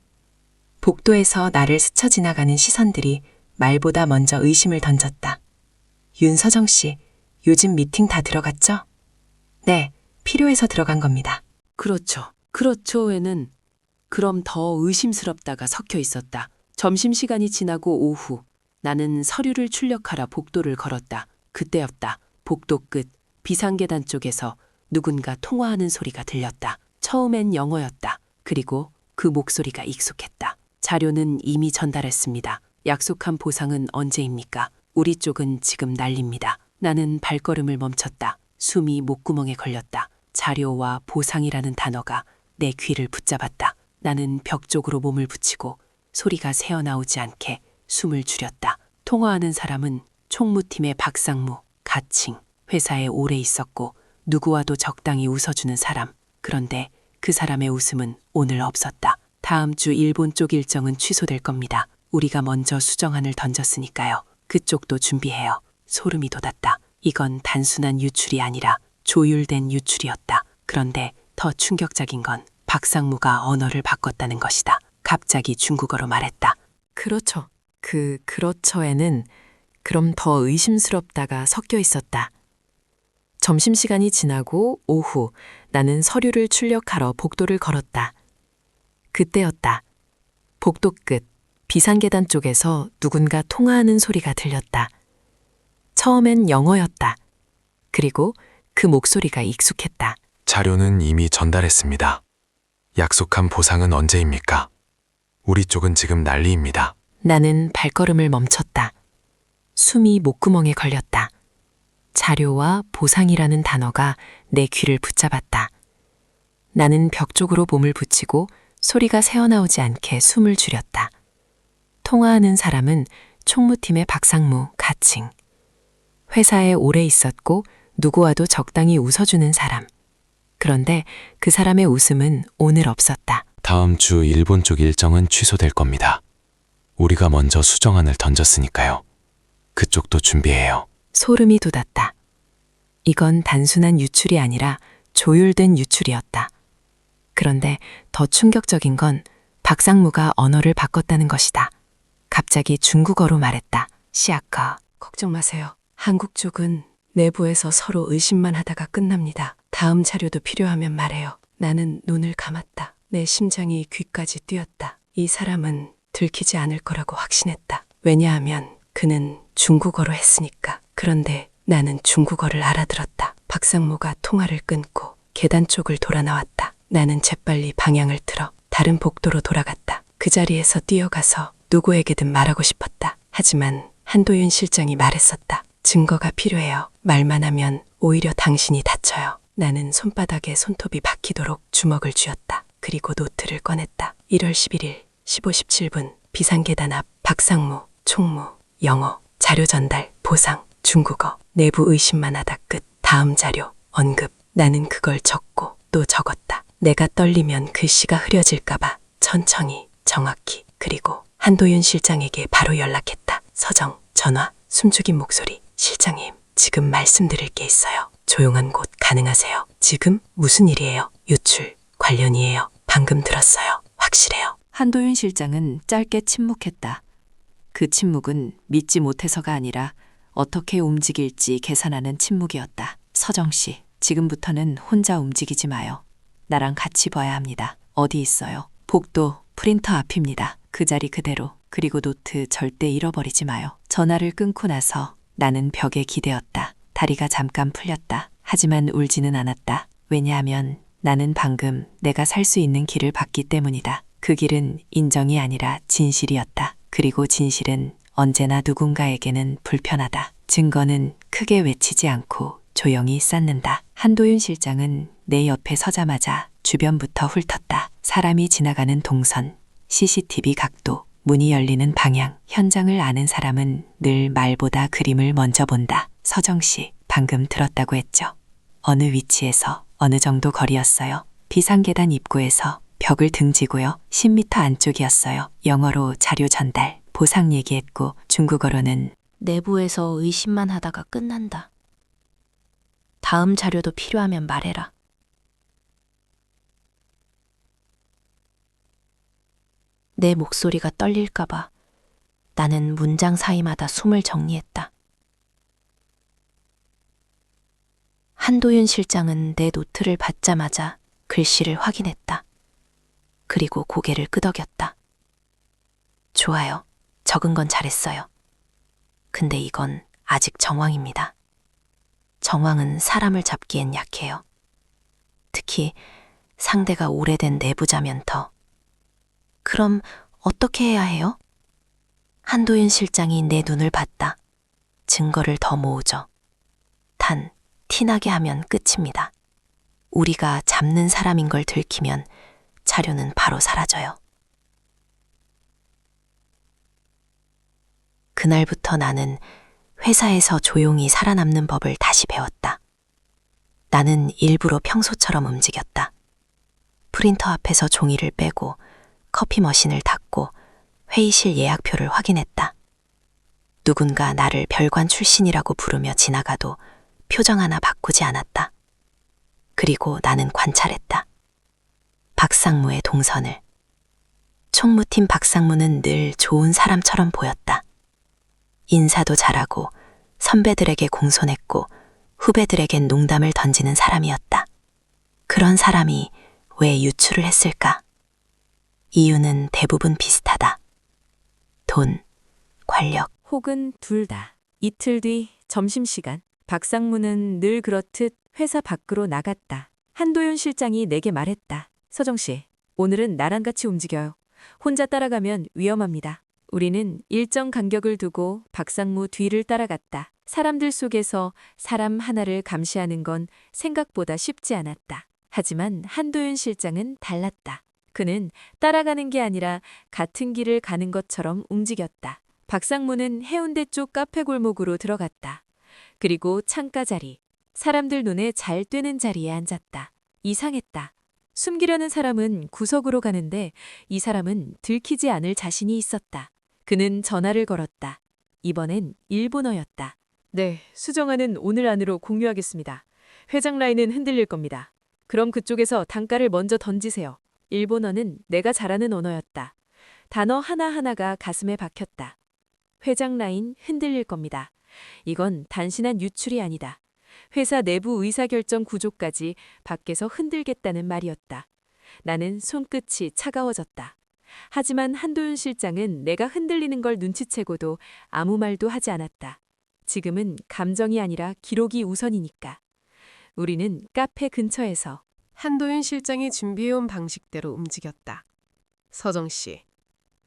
복도에서 나를 스쳐 지나가는 시선들이 말보다 먼저 의심을 던졌다. 윤서정 씨, 요즘 미팅 다 들어갔죠? 네, 필요해서 들어간 겁니다.
그렇죠. 그렇죠에는
그럼 더 의심스럽다가 섞여 있었다. 점심시간이 지나고 오후 나는 서류를 출력하라 복도를 걸었다. 그때였다. 복도 끝 비상계단 쪽에서 누군가 통화하는 소리가 들렸다. 처음엔 영어였다. 그리고 그 목소리가 익숙했다. 자료는 이미 전달했습니다. 약속한 보상은 언제입니까? 우리 쪽은 지금 난립니다. 나는 발걸음을 멈췄다. 숨이 목구멍에 걸렸다. 자료와 보상이라는 단어가 내 귀를 붙잡았다. 나는 벽 쪽으로 몸을 붙이고 소리가 새어나오지 않게 숨을 줄였다. 통화하는 사람은 총무팀의 박상무, 가칭, 회사에 오래 있었고 누구와도 적당히 웃어주는 사람. 그런데 그 사람의 웃음은 오늘 없었다. 다음 주 일본 쪽 일정은 취소될 겁니다. 우리가 먼저 수정안을 던졌으니까요. 그쪽도 준비해요. 소름이 돋았다. 이건 단순한 유출이 아니라 조율된 유출이었다. 그런데 더 충격적인 건 박상무가 언어를 바꿨다는 것이다. 갑자기 중국어로 말했다.
그렇죠. 그렇죠에는 그럼 더 의심스럽다가 섞여 있었다. 점심시간이 지나고 오후 나는 서류를 출력하러 복도를 걸었다. 그때였다. 복도 끝 비상계단 쪽에서 누군가 통화하는 소리가 들렸다. 처음엔 영어였다. 그리고 그 목소리가 익숙했다.
자료는 이미 전달했습니다. 약속한 보상은 언제입니까? 우리 쪽은 지금 난리입니다.
나는 발걸음을 멈췄다. 숨이 목구멍에 걸렸다. 자료와 보상이라는 단어가 내 귀를 붙잡았다. 나는 벽 쪽으로 몸을 붙이고 소리가 새어나오지 않게 숨을 줄였다. 통화하는 사람은 총무팀의 박상무, 가칭. 회사에 오래 있었고 누구와도 적당히 웃어주는 사람. 그런데 그 사람의 웃음은 오늘 없었다.
다음 주 일본 쪽 일정은 취소될 겁니다. 우리가 먼저 수정안을 던졌으니까요. 그쪽도 준비해요.
소름이 돋았다. 이건 단순한 유출이 아니라 조율된 유출이었다. 그런데 더 충격적인 건 박상무가 언어를 바꿨다는 것이다. 갑자기 중국어로 말했다. 시아카.
걱정 마세요. 한국 쪽은 내부에서 서로 의심만 하다가 끝납니다. 다음 자료도 필요하면 말해요. 나는 눈을 감았다. 내 심장이 귀까지 뛰었다. 이 사람은 들키지 않을 거라고 확신했다. 왜냐하면 그는 중국어로 했으니까. 그런데 나는 중국어를 알아들었다. 박상무가 통화를 끊고 계단 쪽을 돌아 나왔다. 나는 재빨리 방향을 틀어 다른 복도로 돌아갔다. 그 자리에서 뛰어가서 누구에게든 말하고 싶었다. 하지만 한도윤 실장이 말했었다. 증거가 필요해요. 말만 하면 오히려 당신이 다쳐요. 나는 손바닥에 손톱이 박히도록 주먹을 쥐었다. 그리고 노트를 꺼냈다. 1월 11일 15, 17분 비상계단 앞 박상무, 총무, 영어, 자료 전달, 보상, 중국어, 내부 의심만 하다 끝. 다음 자료, 언급. 나는 그걸 적고 또 적었다. 내가 떨리면 글씨가 흐려질까봐 천천히, 정확히. 그리고 한도윤 실장에게 바로 연락했다. 서정, 전화, 숨죽인 목소리. 실장님, 지금 말씀드릴 게 있어요. 조용한 곳 가능하세요? 지금 무슨 일이에요? 유출, 관련이에요. 방금 들었어요. 확실해요.
한도윤 실장은 짧게 침묵했다. 그 침묵은 믿지 못해서가 아니라 어떻게 움직일지 계산하는 침묵이었다. 서정 씨, 지금부터는 혼자 움직이지 마요. 나랑 같이 봐야 합니다. 어디 있어요? 복도, 프린터 앞입니다. 그 자리 그대로. 그리고 노트 절대 잃어버리지 마요. 전화를 끊고 나서 나는 벽에 기대었다. 다리가 잠깐 풀렸다. 하지만 울지는 않았다. 왜냐하면 나는 방금 내가 살 수 있는 길을 봤기 때문이다. 그 길은 인정이 아니라 진실이었다. 그리고 진실은 언제나 누군가에게는 불편하다. 증거는 크게 외치지 않고 조용히 쌓는다. 한도윤 실장은 내 옆에 서자마자 주변부터 훑었다. 사람이 지나가는 동선, CCTV 각도, 문이 열리는 방향. 현장을 아는 사람은 늘 말보다 그림을 먼저 본다. 서정 씨, 방금 들었다고 했죠? 어느 위치에서 어느 정도 거리였어요? 비상계단 입구에서 벽을 등지고요. 10m 안쪽이었어요. 영어로 자료 전달, 보상 얘기했고 중국어로는
내부에서 의심만 하다가 끝난다. 다음 자료도 필요하면 말해라. 내 목소리가 떨릴까봐 나는 문장 사이마다 숨을 정리했다. 한도윤 실장은 내 노트를 받자마자 글씨를 확인했다. 그리고 고개를 끄덕였다. 좋아요. 적은 건 잘했어요. 근데 이건 아직 정황입니다. 정황은 사람을 잡기엔 약해요. 특히 상대가 오래된 내부자면 더. 그럼 어떻게 해야 해요? 한도윤 실장이 내 눈을 봤다. 증거를 더 모으죠. 단, 티나게 하면 끝입니다. 우리가 잡는 사람인 걸 들키면 자료는 바로 사라져요. 그날부터 나는 회사에서 조용히 살아남는 법을 다시 배웠다. 나는 일부러 평소처럼 움직였다. 프린터 앞에서 종이를 빼고 커피 머신을 닫고 회의실 예약표를 확인했다. 누군가 나를 별관 출신이라고 부르며 지나가도 표정 하나 바꾸지 않았다. 그리고 나는 관찰했다. 박상무의 동선을. 총무팀 박상무는 늘 좋은 사람처럼 보였다. 인사도 잘하고 선배들에게 공손했고 후배들에겐 농담을 던지는 사람이었다. 그런 사람이 왜 유출을 했을까? 이유는 대부분 비슷하다. 돈, 권력.
혹은 둘 다. 이틀 뒤 점심시간, 박상무는 늘 그렇듯 회사 밖으로 나갔다. 한도윤 실장이 내게 말했다. 서정 씨, 오늘은 나랑 같이 움직여요. 혼자 따라가면 위험합니다. 우리는 일정 간격을 두고 박상무 뒤를 따라갔다. 사람들 속에서 사람 하나를 감시하는 건 생각보다 쉽지 않았다. 하지만 한도윤 실장은 달랐다. 그는 따라가는 게 아니라 같은 길을 가는 것처럼 움직였다. 박상무는 해운대 쪽 카페 골목으로 들어갔다. 그리고 창가 자리, 사람들 눈에 잘 띄는 자리에 앉았다. 이상했다. 숨기려는 사람은 구석으로 가는데 이 사람은 들키지 않을 자신이 있었다. 그는 전화를 걸었다. 이번엔 일본어였다. 네, 수정아는 오늘 안으로 공유하겠습니다. 회장 라인은 흔들릴 겁니다. 그럼 그쪽에서 단가를 먼저 던지세요. 일본어는 내가 잘하는 언어였다. 단어 하나하나가 가슴에 박혔다. 회장 라인 흔들릴 겁니다. 이건 단순한 유출이 아니다. 회사 내부 의사결정 구조까지 밖에서 흔들겠다는 말이었다. 나는 손끝이 차가워졌다. 하지만 한도윤 실장은 내가 흔들리는 걸 눈치채고도 아무 말도 하지 않았다. 지금은 감정이 아니라 기록이 우선이니까. 우리는 카페 근처에서
한도윤 실장이 준비해온 방식대로 움직였다. 서정 씨,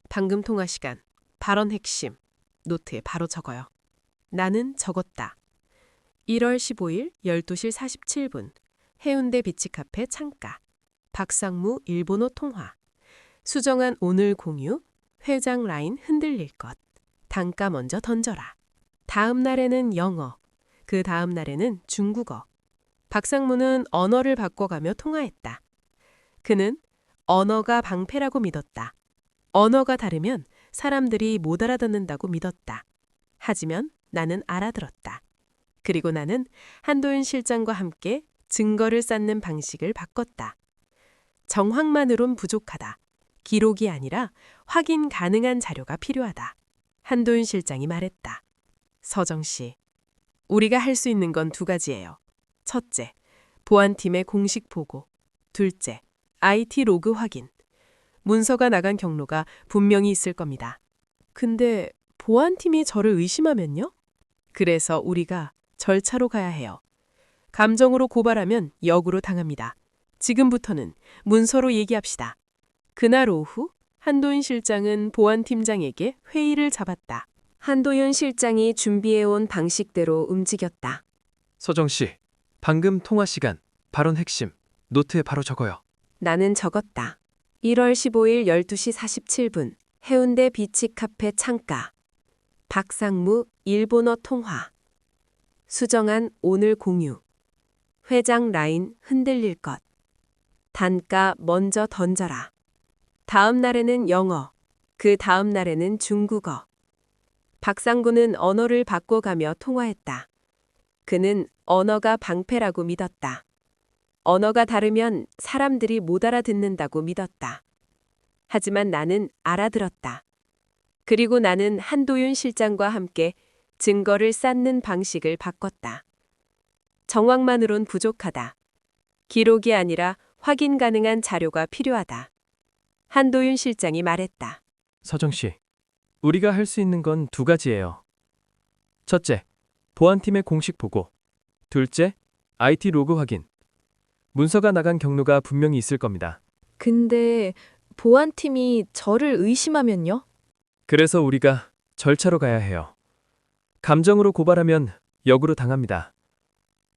방금 통화 시간, 발언 핵심, 노트에 바로 적어요. 나는 적었다. 1월 15일 12시 47분, 해운대 비치카페 창가, 박상무 일본어 통화, 수정한 오늘 공유, 회장 라인 흔들릴 것, 단가 먼저 던져라. 다음 날에는 영어, 그 다음 날에는 중국어. 박상무는 언어를 바꿔가며 통화했다. 그는 언어가 방패라고 믿었다. 언어가 다르면 사람들이 못 알아듣는다고 믿었다. 하지만 나는 알아들었다. 그리고 나는 한도윤 실장과 함께 증거를 쌓는 방식을 바꿨다. 정황만으론 부족하다. 기록이 아니라 확인 가능한 자료가 필요하다. 한도윤 실장이 말했다. 서정 씨, 우리가 할 수 있는 건 두 가지예요. 첫째, 보안팀의 공식 보고. 둘째, IT 로그 확인. 문서가 나간 경로가 분명히 있을 겁니다. 근데 보안팀이 저를 의심하면요? 그래서 우리가 절차로 가야 해요. 감정으로 고발하면 역으로 당합니다. 지금부터는 문서로 얘기합시다. 그날 오후 한도윤 실장은 보안팀장에게 회의를 잡았다. 한도윤 실장이 준비해온 방식대로 움직였다.
서정 씨, 방금 통화 시간, 발언 핵심, 노트에 바로 적어요.
나는 적었다. 1월 15일 12시 47분, 해운대 비치카페 창가. 박상무 일본어 통화. 수정한 오늘 공유. 회장 라인 흔들릴 것. 단가 먼저 던져라. 다음 날에는 영어, 그 다음 날에는 중국어. 박상구는 언어를 바꿔가며 통화했다. 그는 언어가 방패라고 믿었다. 언어가 다르면 사람들이 못 알아듣는다고 믿었다. 하지만 나는 알아들었다. 그리고 나는 한도윤 실장과 함께 증거를 쌓는 방식을 바꿨다. 정황만으론 부족하다. 기록이 아니라 확인 가능한 자료가 필요하다. 한도윤 실장이 말했다.
서정 씨, 우리가 할 수 있는 건 두 가지예요. 첫째, 보안팀의 공식 보고. 둘째, IT 로그 확인. 문서가 나간 경로가 분명히 있을 겁니다.
근데 보안팀이 저를 의심하면요?
그래서 우리가 절차로 가야 해요. 감정으로 고발하면 역으로 당합니다.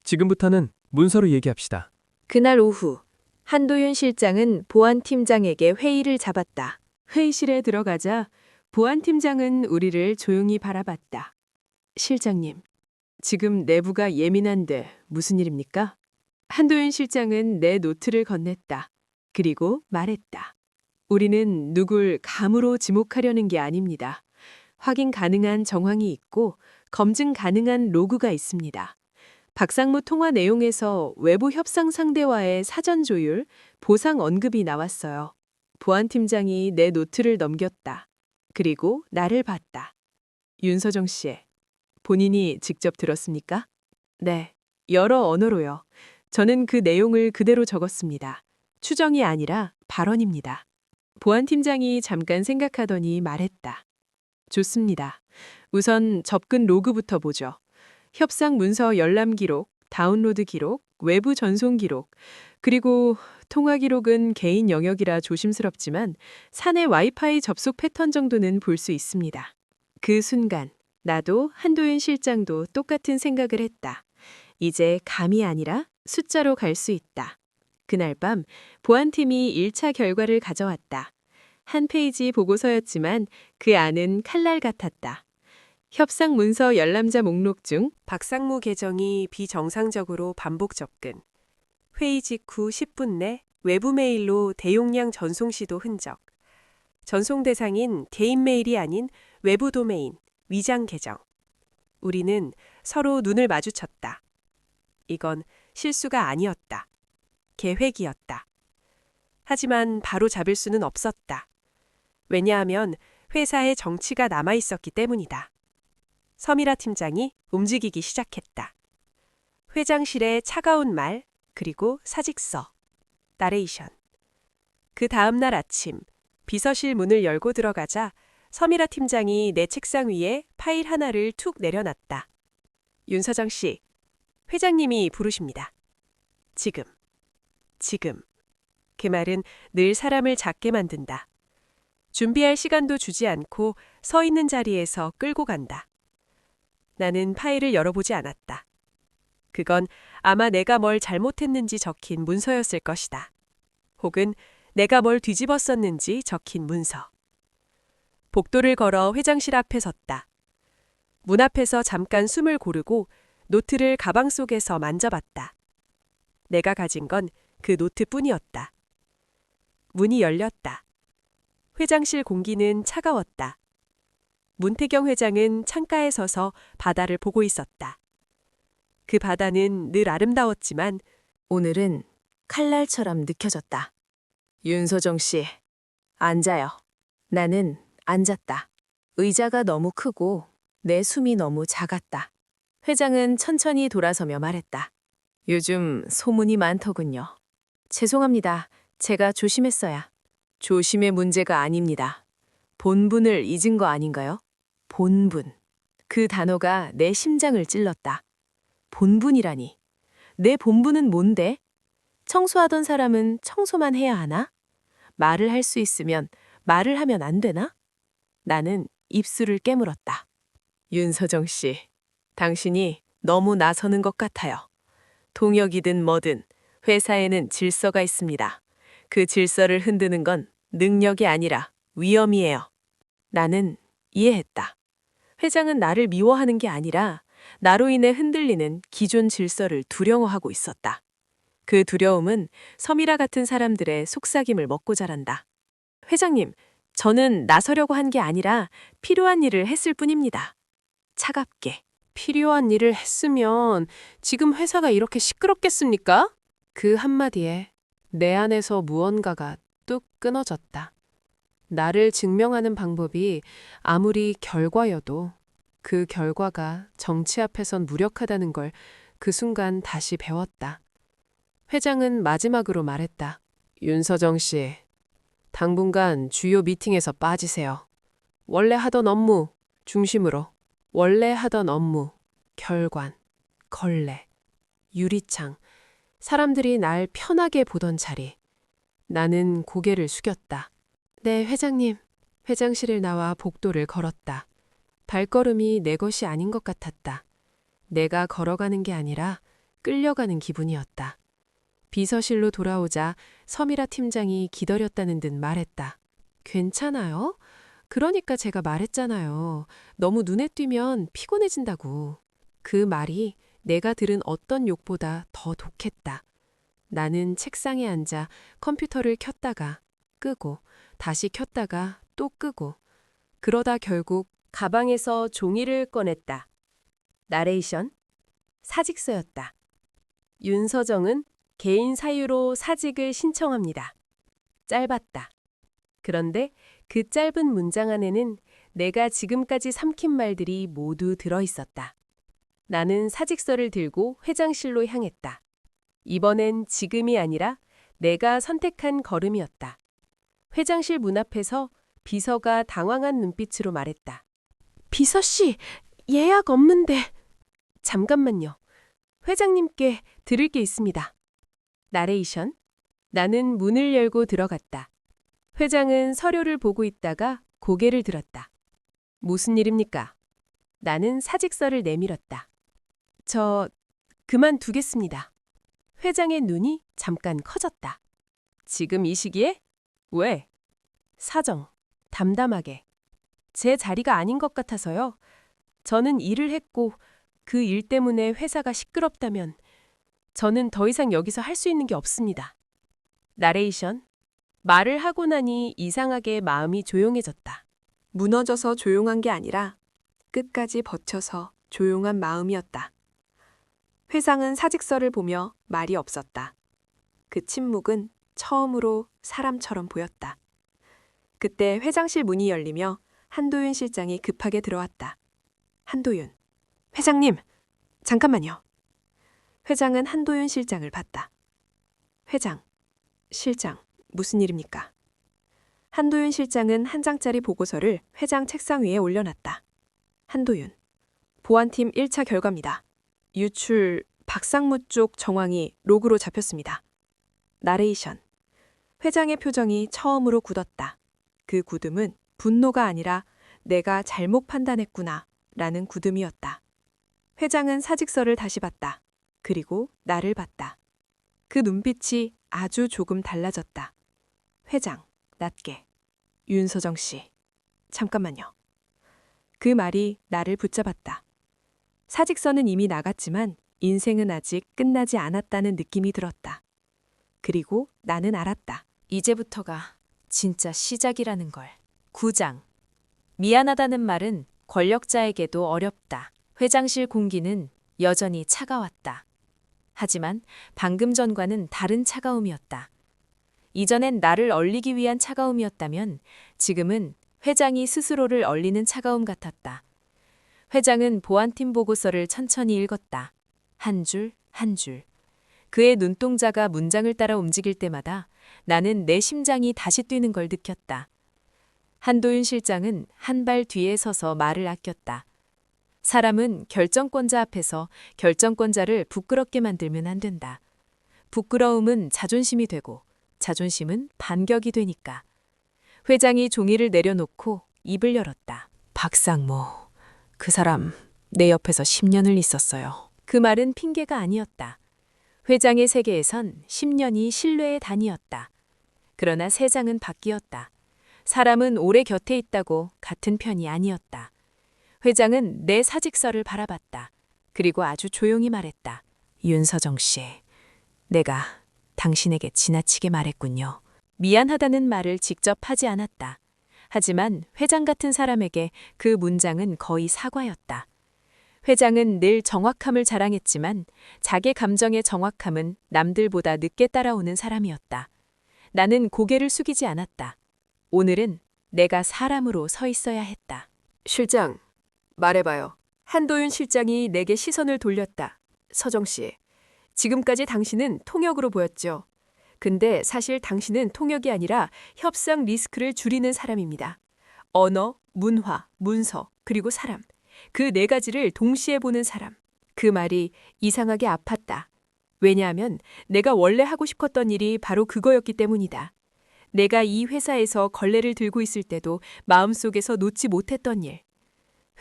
지금부터는 문서로 얘기합시다.
그날 오후 한도윤 실장은 보안팀장에게 회의를 잡았다.
회의실에 들어가자 보안팀장은 우리를 조용히 바라봤다. 실장님, 지금 내부가 예민한데 무슨 일입니까? 한도윤 실장은 내 노트를 건넸다. 그리고 말했다. 우리는 누굴 감으로 지목하려는 게 아닙니다. 확인 가능한 정황이 있고 검증 가능한 로그가 있습니다. 박상무 통화 내용에서 외부 협상 상대와의 사전 조율, 보상 언급이 나왔어요. 보안팀장이 내 노트를 넘겼다. 그리고 나를 봤다. 윤서정 씨, 본인이 직접 들었습니까? 네, 여러 언어로요. 저는 그 내용을 그대로 적었습니다. 추정이 아니라 발언입니다. 보안팀장이 잠깐 생각하더니 말했다. 좋습니다. 우선 접근 로그부터 보죠. 협상 문서 열람 기록, 다운로드 기록, 외부 전송 기록, 그리고 통화 기록은 개인 영역이라 조심스럽지만 사내 와이파이 접속 패턴 정도는 볼 수 있습니다. 그 순간 나도 한도윤 실장도 똑같은 생각을 했다. 이제 감이 아니라 숫자로 갈 수 있다. 그날 밤 보안팀이 1차 결과를 가져왔다. 한 페이지 보고서였지만 그 안은 칼날 같았다. 협상 문서 열람자 목록 중 박상무 계정이 비정상적으로 반복 접근. 회의 직후 10분 내 외부 메일로 대용량 전송 시도 흔적. 전송 대상인 개인 메일이 아닌 외부 도메인, 위장 계정. 우리는 서로 눈을 마주쳤다. 이건 실수가 아니었다. 계획이었다. 하지만 바로 잡을 수는 없었다. 왜냐하면 회사에 정치가 남아 있었기 때문이다. 서미라 팀장이 움직이기 시작했다. 회장실에 차가운 말, 그리고 사직서, 나레이션. 그 다음 날 아침, 비서실 문을 열고 들어가자 서미라 팀장이 내 책상 위에 파일 하나를 툭 내려놨다. 윤서정 씨, 회장님이 부르십니다. 지금. 그 말은 늘 사람을 작게 만든다. 준비할 시간도 주지 않고 서 있는 자리에서 끌고 간다. 나는 파일을 열어보지 않았다. 그건 아마 내가 뭘 잘못했는지 적힌 문서였을 것이다. 혹은 내가 뭘 뒤집었었는지 적힌 문서. 복도를 걸어 회장실 앞에 섰다. 문 앞에서 잠깐 숨을 고르고 노트를 가방 속에서 만져봤다. 내가 가진 건 그 노트뿐이었다. 문이 열렸다. 회장실 공기는 차가웠다. 문태경 회장은 창가에 서서 바다를 보고 있었다. 그 바다는 늘 아름다웠지만 오늘은 칼날처럼 느껴졌다. 윤소정 씨, 앉아요. 나는 앉았다. 의자가 너무 크고 내 숨이 너무 작았다. 회장은 천천히 돌아서며 말했다. 요즘 소문이 많더군요. 죄송합니다. 제가 조심했어야. 조심의 문제가 아닙니다. 본분을 잊은 거 아닌가요? 본분. 그 단어가 내 심장을 찔렀다. 본분이라니. 내 본분은 뭔데? 청소하던 사람은 청소만 해야 하나? 말을 할 수 있으면 말을 하면 안 되나? 나는 입술을 깨물었다. 윤서정 씨, 당신이 너무 나서는 것 같아요. 통역이든 뭐든 회사에는 질서가 있습니다. 그 질서를 흔드는 건 능력이 아니라 위험이에요. 나는 이해했다. 회장은 나를 미워하는 게 아니라 나로 인해 흔들리는 기존 질서를 두려워하고 있었다. 그 두려움은 서미라 같은 사람들의 속삭임을 먹고 자란다. 회장님, 저는 나서려고 한 게 아니라 필요한 일을 했을 뿐입니다. 차갑게. 필요한 일을 했으면 지금 회사가 이렇게 시끄럽겠습니까? 그 한마디에 내 안에서 무언가가 뚝 끊어졌다. 나를 증명하는 방법이 아무리 결과여도 그 결과가 정치 앞에선 무력하다는 걸 그 순간 다시 배웠다. 회장은 마지막으로 말했다. 윤서정 씨, 당분간 주요 미팅에서 빠지세요. 원래 하던 업무 중심으로. 원래 하던 업무, 결관, 걸레, 유리창, 사람들이 날 편하게 보던 자리. 나는 고개를 숙였다. 네, 회장님. 회장실을 나와 복도를 걸었다. 발걸음이 내 것이 아닌 것 같았다. 내가 걸어가는 게 아니라 끌려가는 기분이었다. 비서실로 돌아오자 서미라 팀장이 기다렸다는 듯 말했다. 괜찮아요? 그러니까 제가 말했잖아요. 너무 눈에 띄면 피곤해진다고. 그 말이 내가 들은 어떤 욕보다 더 독했다. 나는 책상에 앉아 컴퓨터를 켰다가 끄고 다시 켰다가 또 끄고 그러다 결국 가방에서 종이를 꺼냈다. 나레이션, 사직서였다. 윤서정은 개인 사유로 사직을 신청합니다. 짧았다. 그런데 그 짧은 문장 안에는 내가 지금까지 삼킨 말들이 모두 들어있었다. 나는 사직서를 들고 회장실로 향했다. 이번엔 지금이 아니라 내가 선택한 걸음이었다. 회장실 문 앞에서 비서가 당황한 눈빛으로 말했다. 비서씨, 예약 없는데. 잠깐만요. 회장님께 들을 게 있습니다. 나레이션. 나는 문을 열고 들어갔다. 회장은 서류를 보고 있다가 고개를 들었다. 무슨 일입니까? 나는 사직서를 내밀었다. 저 그만두겠습니다. 회장의 눈이 잠깐 커졌다. 지금 이 시기에? 왜? 사정, 담담하게. 제 자리가 아닌 것 같아서요. 저는 일을 했고 그 일 때문에 회사가 시끄럽다면 저는 더 이상 여기서 할 수 있는 게 없습니다. 나레이션. 말을 하고 나니 이상하게 마음이 조용해졌다. 무너져서 조용한 게 아니라 끝까지 버텨서 조용한 마음이었다. 회장은 사직서를 보며 말이 없었다. 그 침묵은 처음으로 사람처럼 보였다. 그때 회장실 문이 열리며 한도윤 실장이 급하게 들어왔다. 한도윤. 회장님, 잠깐만요. 회장은 한도윤 실장을 봤다. 회장, 실장, 무슨 일입니까? 한도윤 실장은 한 장짜리 보고서를 회장 책상 위에 올려놨다. 한도윤, 보안팀 1차 결과입니다. 유출 박상무 쪽 정황이 로그로 잡혔습니다. 나레이션. 회장의 표정이 처음으로 굳었다. 그 굳음은 분노가 아니라 내가 잘못 판단했구나 라는 굳음이었다. 회장은 사직서를 다시 봤다. 그리고 나를 봤다. 그 눈빛이 아주 조금 달라졌다. 회장, 낮게. 윤서정 씨, 잠깐만요. 그 말이 나를 붙잡았다. 사직서는 이미 나갔지만 인생은 아직 끝나지 않았다는 느낌이 들었다. 그리고 나는 알았다.
이제부터가 진짜 시작이라는 걸. 9장. 미안하다는 말은 권력자에게도 어렵다. 회장실 공기는 여전히 차가웠다. 하지만 방금 전과는 다른 차가움이었다. 이전엔 나를 얼리기 위한 차가움이었다면 지금은 회장이 스스로를 얼리는 차가움 같았다. 회장은 보안팀 보고서를 천천히 읽었다. 한 줄, 한 줄. 그의 눈동자가 문장을 따라 움직일 때마다 나는 내 심장이 다시 뛰는 걸 느꼈다. 한도윤 실장은 한 발 뒤에 서서 말을 아꼈다. 사람은 결정권자 앞에서 결정권자를 부끄럽게 만들면 안 된다. 부끄러움은 자존심이 되고 자존심은 반격이 되니까. 회장이 종이를 내려놓고 입을 열었다. 박상모, 그 사람 내 옆에서 10년을 있었어요. 그 말은 핑계가 아니었다. 회장의 세계에선 10년이 신뢰의 단위였다. 그러나 세상은 바뀌었다. 사람은 오래 곁에 있다고 같은 편이 아니었다. 회장은 내 사직서를 바라봤다. 그리고 아주 조용히 말했다. 윤서정 씨, 내가 당신에게 지나치게 말했군요. 미안하다는 말을 직접 하지 않았다. 하지만 회장 같은 사람에게 그 문장은 거의 사과였다. 회장은 늘 정확함을 자랑했지만 자기 감정의 정확함은 남들보다 늦게 따라오는 사람이었다. 나는 고개를 숙이지 않았다. 오늘은 내가 사람으로 서 있어야 했다.
실장, 말해봐요. 한도윤 실장이 내게 시선을 돌렸다. 서정 씨, 지금까지 당신은 통역으로 보였죠.
근데 사실 당신은 통역이 아니라 협상 리스크를 줄이는 사람입니다. 언어, 문화, 문서, 그리고 사람. 그 네 가지를 동시에 보는 사람. 그 말이 이상하게 아팠다. 왜냐하면 내가 원래 하고 싶었던 일이 바로 그거였기 때문이다. 내가 이 회사에서 걸레를 들고 있을 때도 마음속에서 놓지 못했던 일.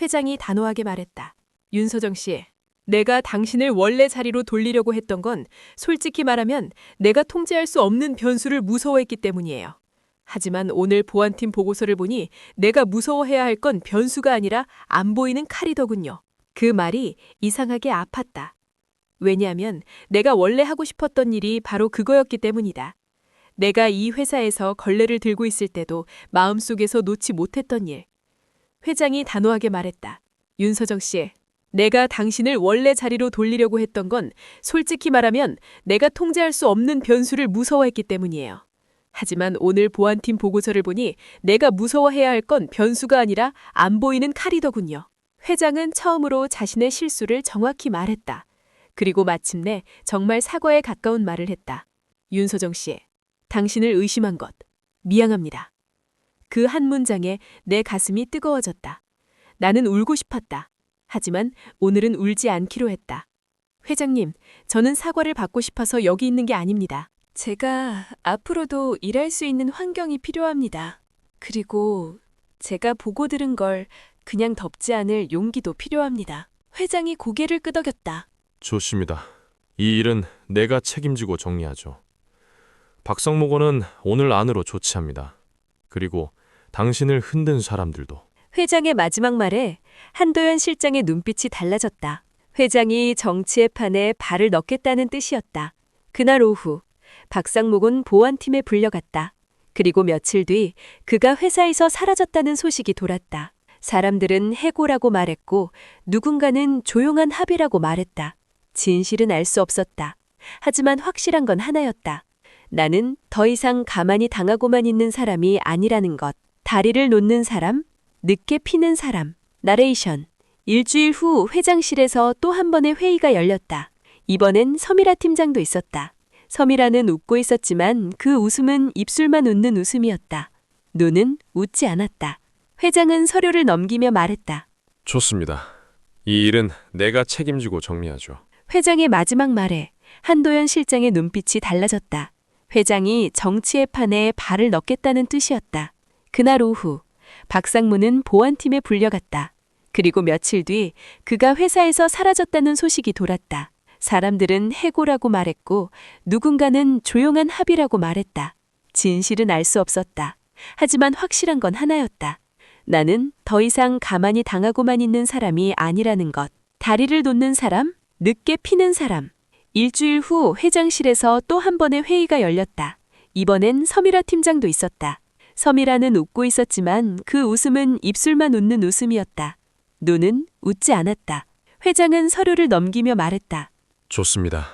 회장이 단호하게 말했다. 윤서정 씨, 내가 당신을 원래 자리로 돌리려고 했던 건 솔직히 말하면 내가 통제할 수 없는 변수를 무서워했기 때문이에요. 하지만 오늘 보안팀 보고서를 보니 내가 무서워해야 할 건 변수가 아니라 안 보이는 칼이더군요. 그 말이 이상하게 아팠다. 왜냐하면 내가 원래 하고 싶었던 일이 바로 그거였기 때문이다. 내가 이 회사에서 걸레를 들고 있을 때도 마음속에서 놓지 못했던 일. 회장이 단호하게 말했다. 윤서정 씨, 내가 당신을 원래 자리로 돌리려고 했던 건 솔직히 말하면 내가 통제할 수 없는 변수를 무서워했기 때문이에요. 하지만 오늘 보안팀 보고서를 보니 내가 무서워해야 할 건 변수가 아니라 안 보이는 칼이더군요. 회장은 처음으로 자신의 실수를 정확히 말했다. 그리고 마침내 정말 사과에 가까운 말을 했다. 윤서정 씨, 당신을 의심한 것 미안합니다. 그 한 문장에 내 가슴이 뜨거워졌다. 나는 울고 싶었다. 하지만 오늘은 울지 않기로 했다. 회장님, 저는 사과를 받고 싶어서 여기 있는 게 아닙니다. 제가 앞으로도 일할 수 있는 환경이 필요합니다. 그리고 제가 보고 들은 걸 그냥 덮지 않을 용기도 필요합니다. 회장이 고개를 끄덕였다.
좋습니다. 이 일은 내가 책임지고 정리하죠. 박성목원은 오늘 안으로 조치합니다. 그리고 당신을 흔든 사람들도.
회장의 마지막 말에 한도연 실장의 눈빛이 달라졌다. 회장이 정치의 판에 발을 넣겠다는 뜻이었다. 그날 오후 박상목은 보안팀에 불려갔다. 그리고 며칠 뒤 그가 회사에서 사라졌다는 소식이 돌았다. 사람들은 해고라고 말했고 누군가는 조용한 합의라고 말했다. 진실은 알 수 없었다. 하지만 확실한 건 하나였다. 나는 더 이상 가만히 당하고만 있는 사람이 아니라는 것. 다리를 놓는 사람, 늦게 피는 사람. 나레이션. 일주일 후 회장실에서 또 한 번의 회의가 열렸다. 이번엔 서미라 팀장도 있었다. 서미라는 웃고 있었지만 그 웃음은 입술만 웃는 웃음이었다. 눈은 웃지 않았다. 회장은 서류를 넘기며 말했다.
좋습니다. 이 일은 내가 책임지고 정리하죠.
회장의 마지막 말에 한도연 실장의 눈빛이 달라졌다. 회장이 정치의 판에 발을 넣겠다는 뜻이었다. 그날 오후 박상무는 보안팀에 불려갔다. 그리고 며칠 뒤 그가 회사에서 사라졌다는 소식이 돌았다. 사람들은 해고라고 말했고 누군가는 조용한 합의라고 말했다. 진실은 알 수 없었다. 하지만 확실한 건 하나였다. 나는 더 이상 가만히 당하고만 있는 사람이 아니라는 것. 다리를 놓는 사람, 늦게 피는 사람. 일주일 후 회장실에서 또 한 번의 회의가 열렸다. 이번엔 서미라 팀장도 있었다. 서미라는 웃고 있었지만 그 웃음은 입술만 웃는 웃음이었다. 눈은 웃지 않았다. 회장은 서류를 넘기며 말했다.
좋습니다.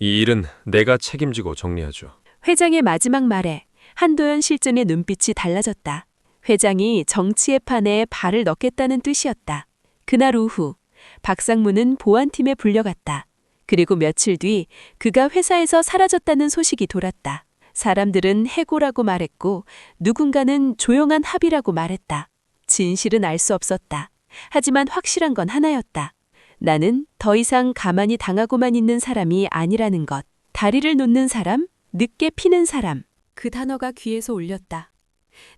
이 일은 내가 책임지고 정리하죠.
회장의 마지막 말에 한도연 실장의 눈빛이 달라졌다. 회장이 정치의 판에 발을 넣겠다는 뜻이었다. 그날 오후 박상무는 보안팀에 불려갔다. 그리고 며칠 뒤 그가 회사에서 사라졌다는 소식이 돌았다. 사람들은 해고라고 말했고 누군가는 조용한 합의라고 말했다. 진실은 알 수 없었다. 하지만 확실한 건 하나였다. 나는 더 이상 가만히 당하고만 있는 사람이 아니라는 것. 다리를 놓는 사람, 늦게 피는 사람. 그 단어가 귀에서 울렸다.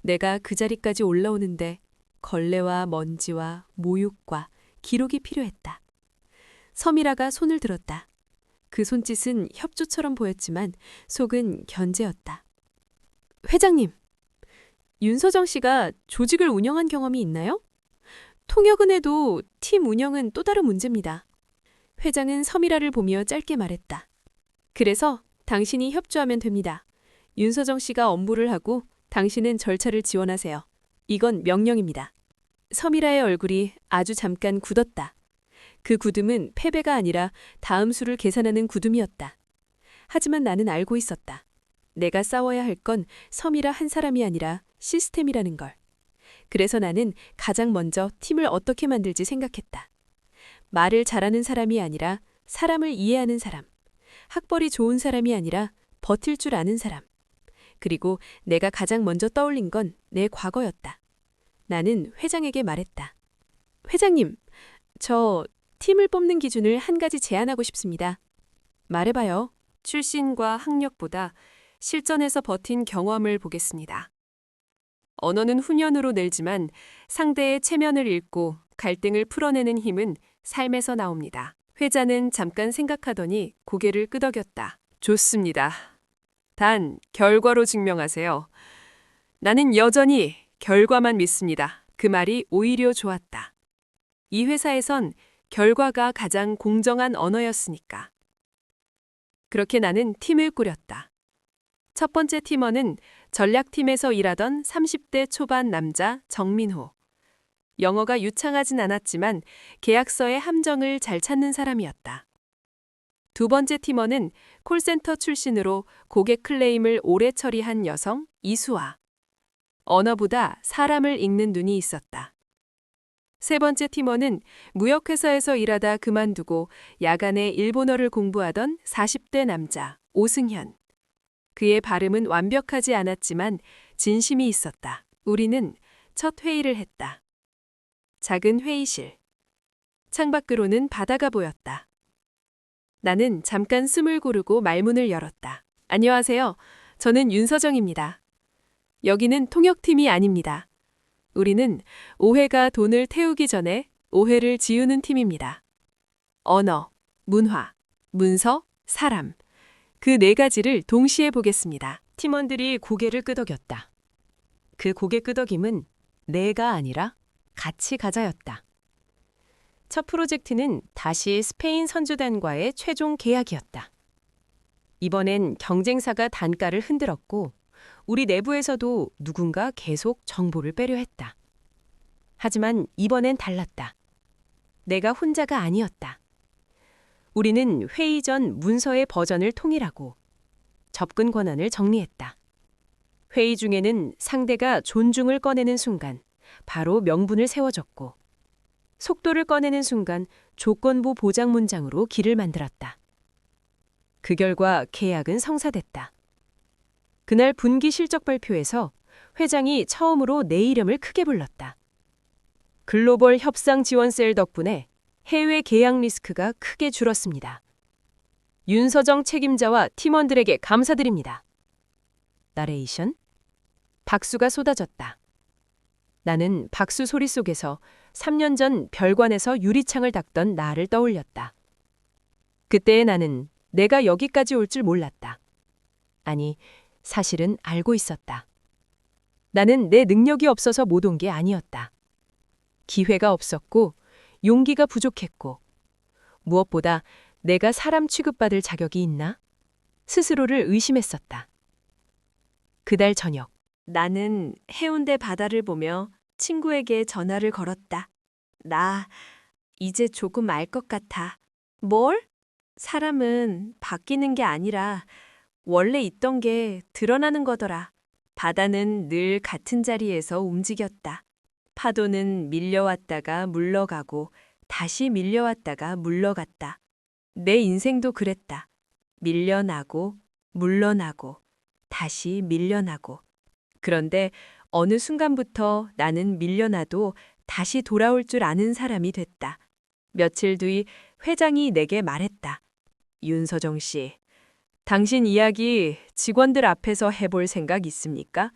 내가 그 자리까지 올라오는데 걸레와 먼지와 모욕과 기록이 필요했다. 서미라가 손을 들었다. 그 손짓은 협조처럼 보였지만 속은 견제였다. 회장님, 윤서정 씨가 조직을 운영한 경험이 있나요? 통역은 해도 팀 운영은 또 다른 문제입니다. 회장은 서미라를 보며 짧게 말했다. 그래서 당신이 협조하면 됩니다. 윤서정 씨가 업무를 하고 당신은 절차를 지원하세요. 이건 명령입니다. 서미라의 얼굴이 아주 잠깐 굳었다. 그 굳음은 패배가 아니라 다음 수를 계산하는 굳음이었다. 하지만 나는 알고 있었다. 내가 싸워야 할 건 서미라 한 사람이 아니라 시스템이라는 걸. 그래서 나는 가장 먼저 팀을 어떻게 만들지 생각했다. 말을 잘하는 사람이 아니라 사람을 이해하는 사람. 학벌이 좋은 사람이 아니라
버틸 줄 아는 사람. 그리고 내가 가장 먼저 떠올린 건 내 과거였다. 나는 회장에게 말했다. 회장님, 저 팀을 뽑는 기준을 한 가지 제안하고 싶습니다. 말해봐요. 출신과 학력보다 실전에서 버틴 경험을 보겠습니다. 언어는 훈련으로 늘지만 상대의 체면을 읽고 갈등을 풀어내는 힘은 삶에서 나옵니다. 회자는 잠깐 생각하더니 고개를 끄덕였다. 좋습니다. 단 결과로 증명하세요. 나는 여전히 결과만 믿습니다. 그 말이 오히려 좋았다. 이 회사에선 결과가 가장 공정한 언어였으니까. 그렇게 나는 팀을 꾸렸다. 첫 번째 팀원은 전략팀에서 일하던 30대 초반 남자 정민호. 영어가 유창하진 않았지만 계약서의 함정을 잘 찾는 사람이었다. 두 번째 팀원은 콜센터 출신으로 고객 클레임을 오래 처리한 여성 이수아. 언어보다 사람을 읽는 눈이 있었다. 세 번째 팀원은 무역회사에서 일하다 그만두고 야간에 일본어를 공부하던 40대 남자 오승현. 그의 발음은 완벽하지 않았지만 진심이 있었다. 우리는 첫 회의를 했다. 작은 회의실. 창밖으로는 바다가 보였다. 나는 잠깐 숨을 고르고 말문을 열었다. 안녕하세요. 저는 윤서정입니다. 여기는 통역팀이 아닙니다. 우리는 오해가 돈을 태우기 전에 오해를 지우는 팀입니다. 언어, 문화, 문서, 사람. 그 네 가지를 동시에 보겠습니다.
팀원들이 고개를 끄덕였다. 그 고개 끄덕임은 내가 아니라 같이 가자였다. 첫 프로젝트는 다시 스페인 선주단과의 최종 계약이었다. 이번엔 경쟁사가 단가를 흔들었고 우리 내부에서도 누군가 계속 정보를 빼려 했다. 하지만 이번엔 달랐다. 내가 혼자가 아니었다. 우리는 회의 전 문서의 버전을 통일하고 접근 권한을 정리했다. 회의 중에는 상대가 존중을 꺼내는 순간 바로 명분을 세워줬고 속도를 꺼내는 순간 조건부 보장 문장으로 길을 만들었다. 그 결과 계약은 성사됐다. 그날 분기 실적 발표에서 회장이 처음으로 내 이름을 크게 불렀다. 글로벌 협상 지원셀 덕분에 해외 계약 리스크가 크게 줄었습니다. 윤서정 책임자와 팀원들에게 감사드립니다. 나레이션? 박수가 쏟아졌다. 나는 박수 소리 속에서 3년 전 별관에서 유리창을 닦던 나를 떠올렸다. 그때의 나는 내가 여기까지 올 줄 몰랐다. 아니, 사실은 알고 있었다. 나는 내 능력이 없어서 못 온 게 아니었다. 기회가 없었고 용기가 부족했고 무엇보다 내가 사람 취급받을 자격이 있나? 스스로를 의심했었다. 그달 저녁 나는 해운대 바다를 보며 친구에게 전화를 걸었다. 나 이제 조금 알 것 같아. 뭘? 사람은 바뀌는 게 아니라 원래 있던 게 드러나는 거더라. 바다는 늘 같은 자리에서 움직였다. 파도는 밀려왔다가 물러가고 다시 밀려왔다가 물러갔다. 내 인생도 그랬다. 밀려나고 물러나고 다시 밀려나고. 그런데 어느 순간부터 나는 밀려나도 다시 돌아올 줄 아는 사람이 됐다. 며칠 뒤 회장이 내게 말했다. 윤서정 씨, 당신 이야기 직원들 앞에서 해볼 생각 있습니까?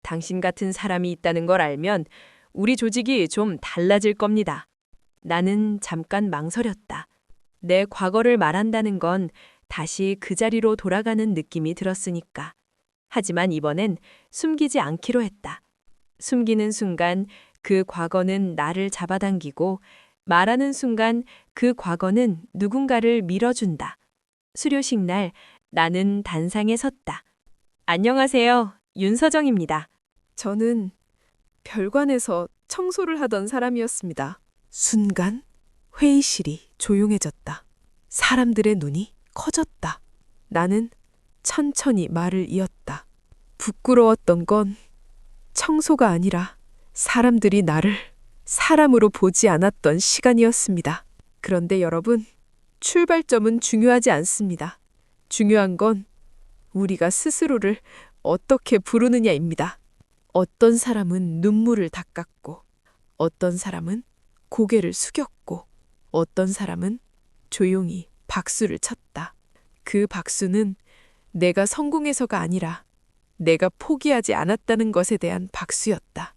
당신 같은 사람이 있다는 걸 알면 우리 조직이 좀 달라질 겁니다. 나는 잠깐 망설였다. 내 과거를 말한다는 건 다시 그 자리로 돌아가는 느낌이 들었으니까. 하지만 이번엔 숨기지 않기로 했다. 숨기는 순간 그 과거는 나를 잡아당기고 말하는 순간 그 과거는 누군가를 밀어준다. 수료식 날 나는 단상에 섰다. 안녕하세요. 윤서정입니다.
저는 별관에서 청소를 하던 사람이었습니다. 순간 회의실이 조용해졌다. 사람들의 눈이 커졌다. 나는 천천히 말을 이었다. 부끄러웠던 건 청소가 아니라 사람들이 나를 사람으로 보지 않았던 시간이었습니다. 그런데 여러분, 출발점은 중요하지 않습니다. 중요한 건
우리가 스스로를 어떻게 부르느냐입니다. 어떤 사람은 눈물을 닦았고, 어떤 사람은 고개를 숙였고, 어떤 사람은 조용히 박수를 쳤다. 그 박수는 내가 성공해서가 아니라 내가 포기하지 않았다는 것에 대한 박수였다.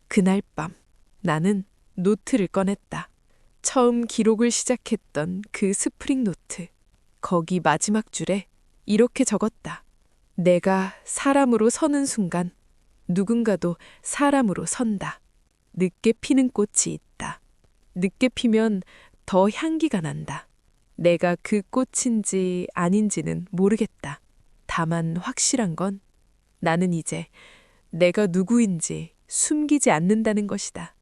그날 밤 나는 노트를 꺼냈다. 처음 기록을 시작했던 그 스프링 노트. 거기 마지막 줄에 이렇게 적었다. 내가 사람으로 서는 순간 누군가도 사람으로 선다. 늦게 피는 꽃이 있다. 늦게 피면 더 향기가 난다. 내가 그 꽃인지 아닌지는 모르겠다. 다만 확실한 건 나는 이제 내가 누구인지 숨기지 않는다는 것이다.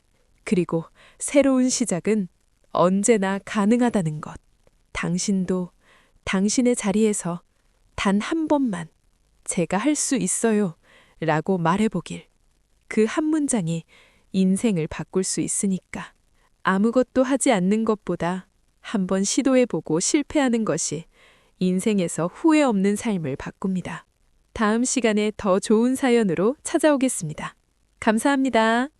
그리고 새로운 시작은 언제나 가능하다는 것. 당신도 당신의 자리에서 단 한 번만 제가 할 수 있어요 라고 말해보길. 그 한 문장이 인생을 바꿀 수 있으니까. 아무것도 하지 않는 것보다 한번 시도해보고 실패하는 것이 인생에서 후회 없는 삶을 바꿉니다. 다음 시간에 더 좋은 사연으로 찾아오겠습니다. 감사합니다.